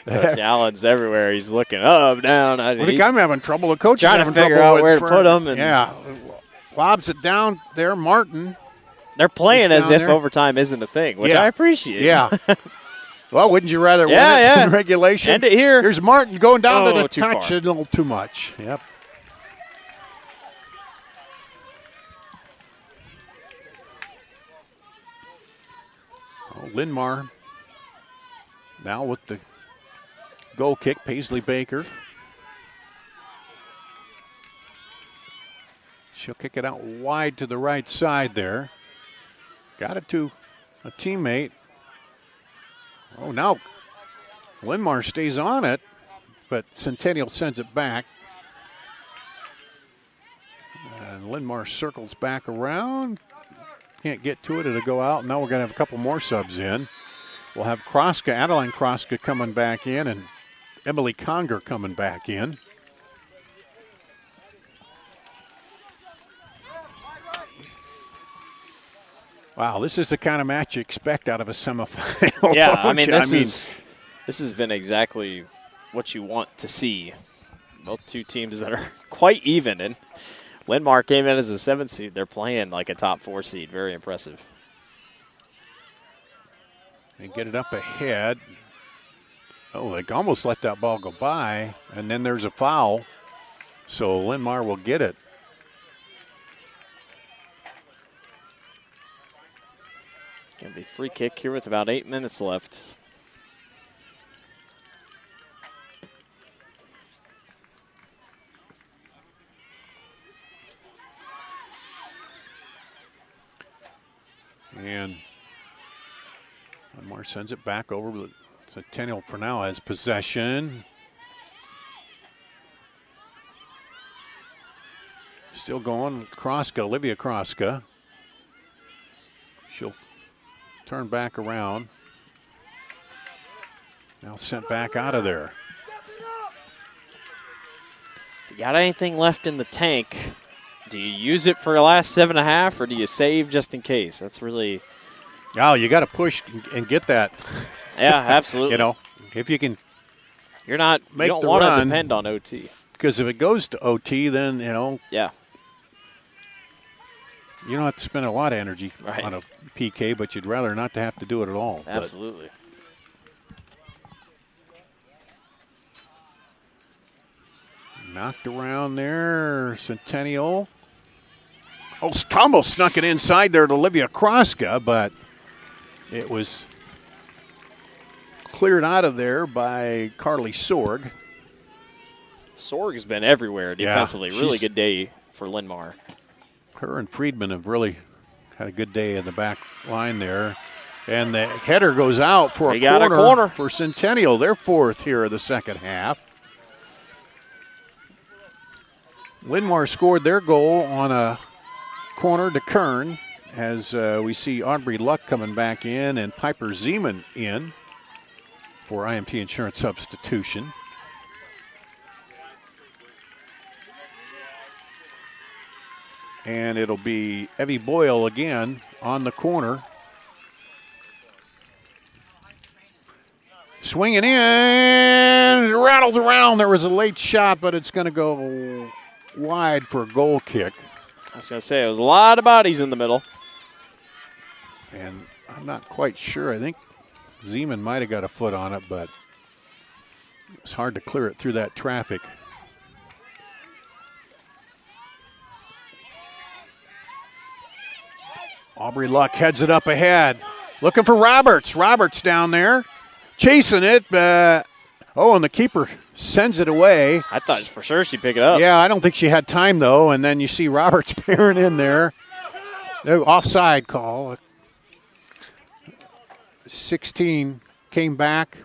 Allen's everywhere. He's looking up, down. I think I'm having trouble. The coach is trying having to figure trouble out where to put him. And yeah. Lobs it down there. Martin. They're playing as if there. Overtime isn't a thing, which I appreciate. Yeah. Well, wouldn't you rather win it in regulation? End it here. Here's Martin going down to the touch. Far. A little too much. Yep. Oh, Linn-Mar now with the goal kick. Paisley Baker. She'll kick it out wide to the right side there. Got it to a teammate. Oh, now Linn-Mar stays on it, but Centennial sends it back. And Linn-Mar circles back around. Can't get to it. It'll go out. Now we're going to have a couple more subs in. We'll have Kroska, Adeline Kroska coming back in, and Emily Conger coming back in. Wow, this is the kind of match you expect out of a semifinal. Yeah, I mean, this has been exactly what you want to see. Both two teams that are quite even. And Linn-Mar came in as a 7th seed. They're playing like a top 4 seed. Very impressive. And get it up ahead. Oh, they almost let that ball go by. And then there's a foul. So Linn-Mar will get it. Going to be free kick here with about 8 minutes left. And Linn-Mar sends it back over. Centennial for now has possession. Still going. Kroska, Olivia Kroska. She'll turn back around. Now sent back out of there. If you got anything left in the tank, do you use it for the last 7.5 or do you save just in case? That's really. Oh, you got to push and get that. Yeah, absolutely. You know, if you can. You don't want to depend on OT. Because if it goes to OT, then, you know. Yeah. You don't have to spend a lot of energy on a PK, but you'd rather not to have to do it at all. Absolutely. Knocked around there, Centennial. Oh, almost snuck it inside there to Olivia Kroska, but it was cleared out of there by Carly Sorg. Sorg has been everywhere defensively. Really good day for Linn-Mar. Her and Friedman have really had a good day in the back line there. And the header goes out for a corner for Centennial. They're 4th here of the second half. Linn-Mar scored their goal on a corner to Kern as we see Aubrey Luck coming back in and Piper Zeman in for IMT insurance substitution. And it'll be Evie Boyle again on the corner. Swinging in, rattled around. There was a late shot, but it's going to go wide for a goal kick. I was going to say, it was a lot of bodies in the middle. And I'm not quite sure. I think Zeman might have got a foot on it, but it's hard to clear it through that traffic. Aubrey Luck heads it up ahead. Looking for Roberts. Roberts down there. Chasing it. And the keeper sends it away. I thought for sure she'd pick it up. Yeah, I don't think she had time, though. And then you see Roberts peering in there. No, offside call. 16 came back.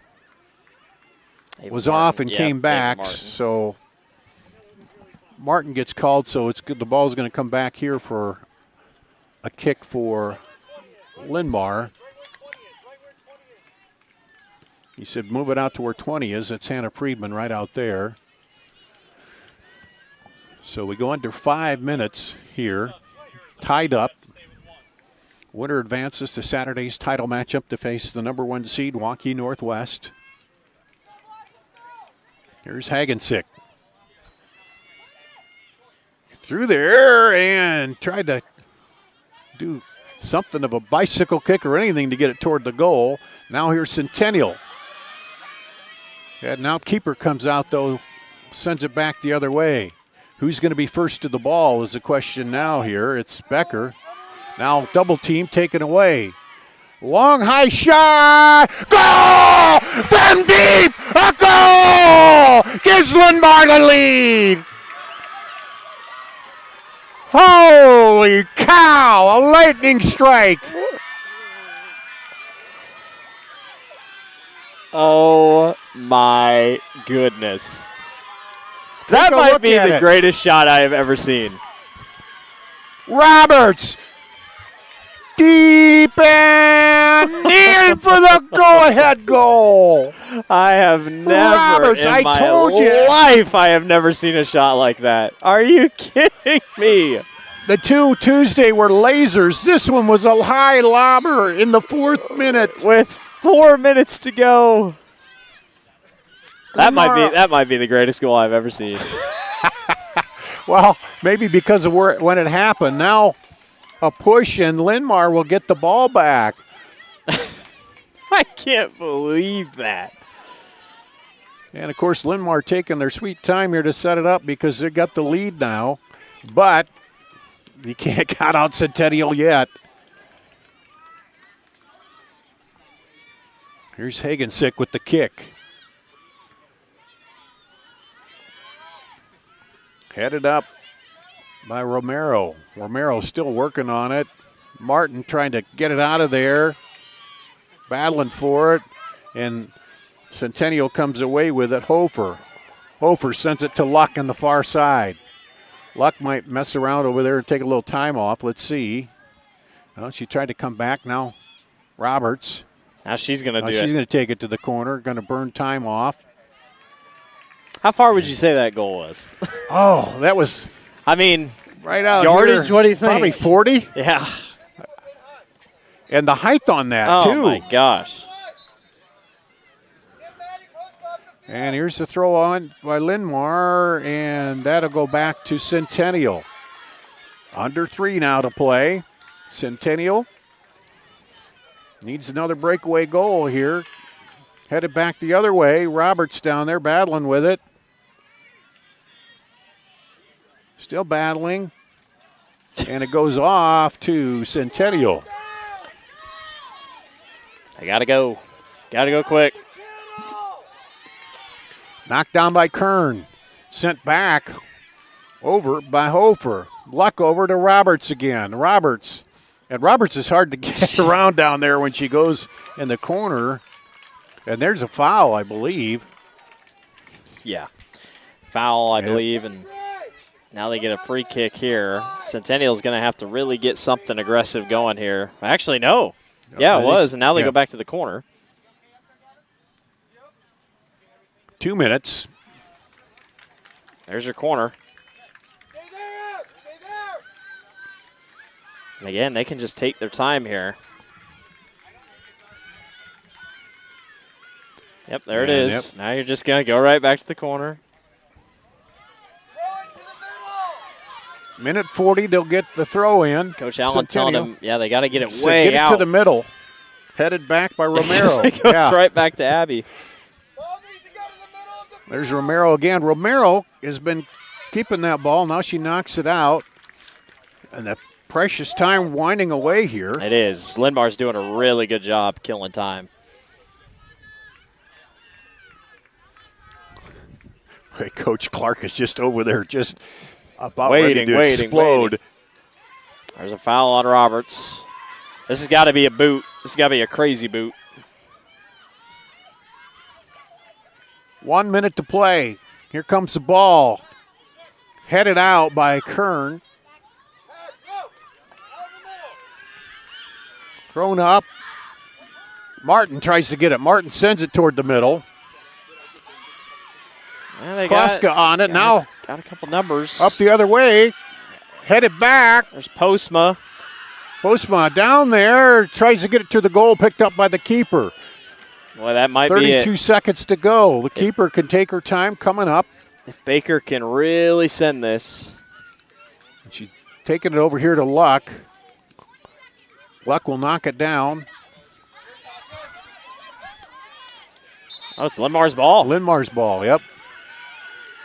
Was off and came back. So Martin gets called, so it's good. The ball's going to come back here for a kick for Linn-Mar. He said move it out to where 20 is. It's Hannah Friedman right out there. So we go under 5 minutes here. Tied up. Winner advances to Saturday's title matchup to face the number 1 seed, Waukee Northwest. Here's Hagensick. Through there and tried to do something of a bicycle kick or anything to get it toward the goal. Now here's Centennial. And now keeper comes out, though, sends it back the other way. Who's going to be first to the ball is the question now here. It's Becker. Now double team taken away. Long high shot. Goal! From deep! A goal! Gives Linn-Mar the lead. Holy cow! A lightning strike. Oh my goodness. That might be the greatest shot I have ever seen. Roberts. Deep and in for the go-ahead goal. I have never in my life I have never seen a shot like that. Are you kidding me? The two Tuesday were lasers. This one was a high lobber in the 4th minute with 4 minutes to go. That might be the greatest goal I've ever seen. Well, maybe because of when it happened. Now a push and Linn-Mar will get the ball back. I can't believe that. And, of course, Linn-Mar taking their sweet time here to set it up because they got the lead now. But you can't count out Centennial yet. Here's Hagensick with the kick. Headed up by Romero. Romero still working on it. Martin trying to get it out of there. Battling for it. And Centennial comes away with it. Hofer sends it to Luck on the far side. Luck might mess around over there and take a little time off. Let's see. Well, she tried to come back. Now Roberts. Now she's going to do it. She's going to take it to the corner. Going to burn time off. How far would you say that goal was? Oh, that was, right out yardage, here. What do you think? Probably 40. Yeah. And the height on that, too. Oh, my gosh. And here's the throw on by Linn-Mar, and that'll go back to Centennial. Under 3 now to play. Centennial needs another breakaway goal here. Headed back the other way. Roberts down there battling with it. Still battling. And it goes off to Centennial. I got to go. Got to go quick. Knocked down by Kern. Sent back over by Hofer. Luck over to Roberts again. Roberts. And Roberts is hard to get around down there when she goes in the corner. And there's a foul, I believe. Yeah. Foul, I believe. And now they get a free kick here. Centennial's going to have to really get something aggressive going here. Actually, no. Yeah, it was. And now they go back to the corner. 2 minutes. There's your corner. And again, they can just take their time here. Yep, there it is. Now you're just going to go right back to the corner. Minute 40, they'll get the throw in. Coach Allen telling them, they got to get it So way get it out. to the middle. Headed back by Romero. It goes right back to Abby. There's Romero again. Romero has been keeping that ball. Now she knocks it out. And the precious time winding away here. It is. Linn-Mar's doing a really good job killing time. Coach Clark is just over there, just about waiting, ready to explode. Waiting. There's a foul on Roberts. This has got to be a boot. This has got to be a crazy boot. 1 minute to play. Here comes the ball. Headed out by Kern. Thrown up. Martin tries to get it. Martin sends it toward the middle. Klaska on it. Now got a couple numbers. Up the other way. Headed back. There's Postma. Postma down there. Tries to get it to the goal. Picked up by the keeper. Well, that might be it. 32 seconds to go. The keeper can take her time coming up. If Baker can really send this. She's taking it over here to Luck. Luck will knock it down. Oh, it's Linn-Mar's ball. Linn-Mar's ball, yep.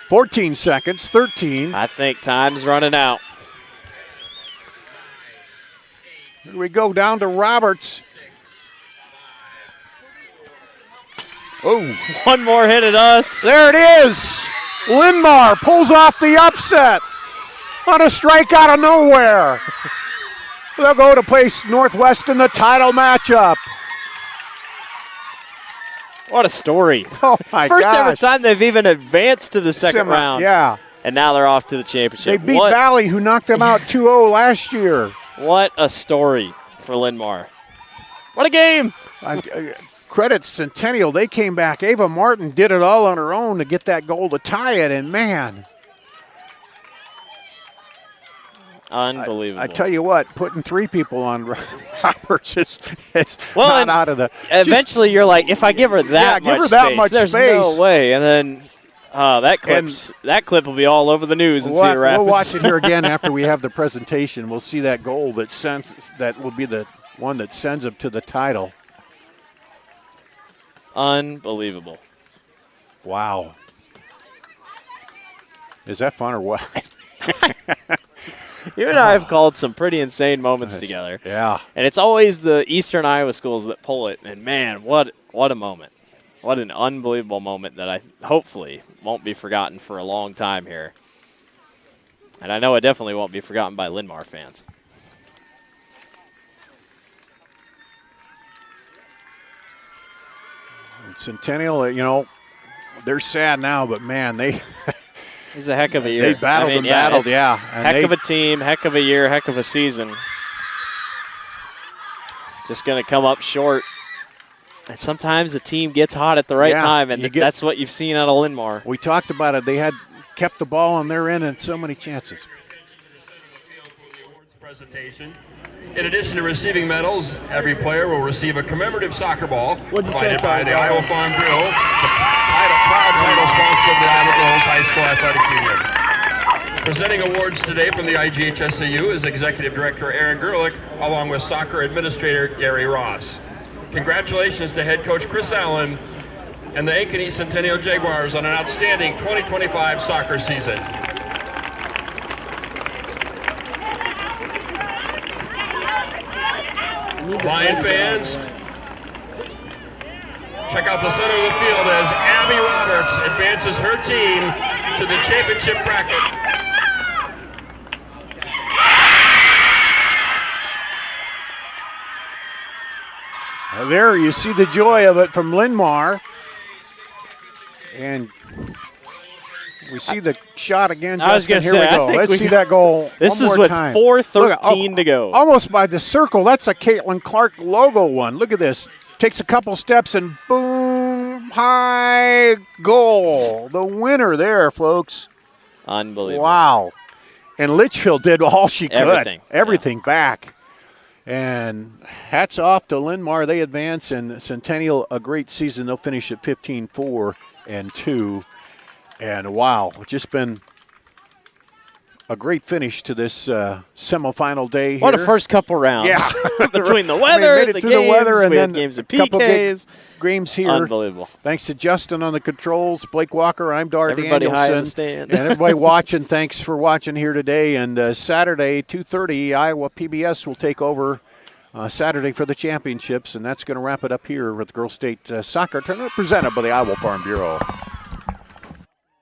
14 seconds, 13. I think time's running out. Here we go down to Roberts. Oh, one more hit at us. There it is. Linn-Mar pulls off the upset on a strike out of nowhere. They'll go to place Northwest in the title matchup. What a story. Oh, my First gosh. ever time they've even advanced to the second round. Yeah. And now they're off to the championship. They beat Valley, who knocked them out 2-0 last year. What a story for Linn-Mar. What a game. Credit Centennial. They came back. Ava Martin did it all on her own to get that goal to tie it, and man. Unbelievable. I tell you what, putting three people on Roberts is not out of the. Eventually, you're like, if I give her that much space, there's no way. And then that clip will be all over the news in Cedar Rapids. We'll watch it here again after we have the presentation. We'll see that goal that will be the one that sends them to the title. Unbelievable. Wow. Is that fun or what? You and I have called some pretty insane moments together. Yeah. And it's always the Eastern Iowa schools that pull it. And, man, what a moment. What an unbelievable moment that I hopefully won't be forgotten for a long time here. And I know it definitely won't be forgotten by Linn-Mar fans. And Centennial, they're sad now, but, man, they – It's a heck of a year. They battled battled, yeah. And heck of a team, heck of a year, heck of a season. Just going to come up short. And sometimes a team gets hot at the right time, and that's what you've seen out of Linn-Mar. We talked about it. They had kept the ball on their end and so many chances. Presentation. In addition to receiving medals, every player will receive a commemorative soccer ball provided by the Iowa Farm Bureau, the proud title sponsor of the Iowa Girls High School Athletic Union. Presenting awards today from the IGHSAU is Executive Director Aaron Gerlich, along with Soccer Administrator Gary Ross. Congratulations to Head Coach Chris Allen and the Ankeny Centennial Jaguars on an outstanding 2025 soccer season. Lion fans, check out the center of the field as Abby Roberts advances her team to the championship bracket. There you see the joy of it from Linn-Mar. And we see the shot again. I was going to say, here we go. Let's see that goal. This one is more with time. 4:13 to go. Almost by the circle. That's a Caitlin Clark logo one. Look at this. Takes a couple steps and boom, high goal. The winner there, folks. Unbelievable. Wow. And Litchfield did all she could. Everything back. And hats off to Linn-Mar. They advance, and Centennial, a great season. They'll finish at 15-4-2. And wow, just been a great finish to this semifinal day here. What a first couple rounds. Yeah. Between the weather, the games, weather, and we then had games of a couple PKs. Games here. Unbelievable. Thanks to Justin on the controls, Blake Walker, I'm Dar Everybody Danielson. high in the stand. And everybody watching, thanks for watching here today. And Saturday, 2:30, Iowa PBS will take over Saturday for the championships, and that's going to wrap it up here with the Girls State Soccer Tournament presented by the Iowa Farm Bureau.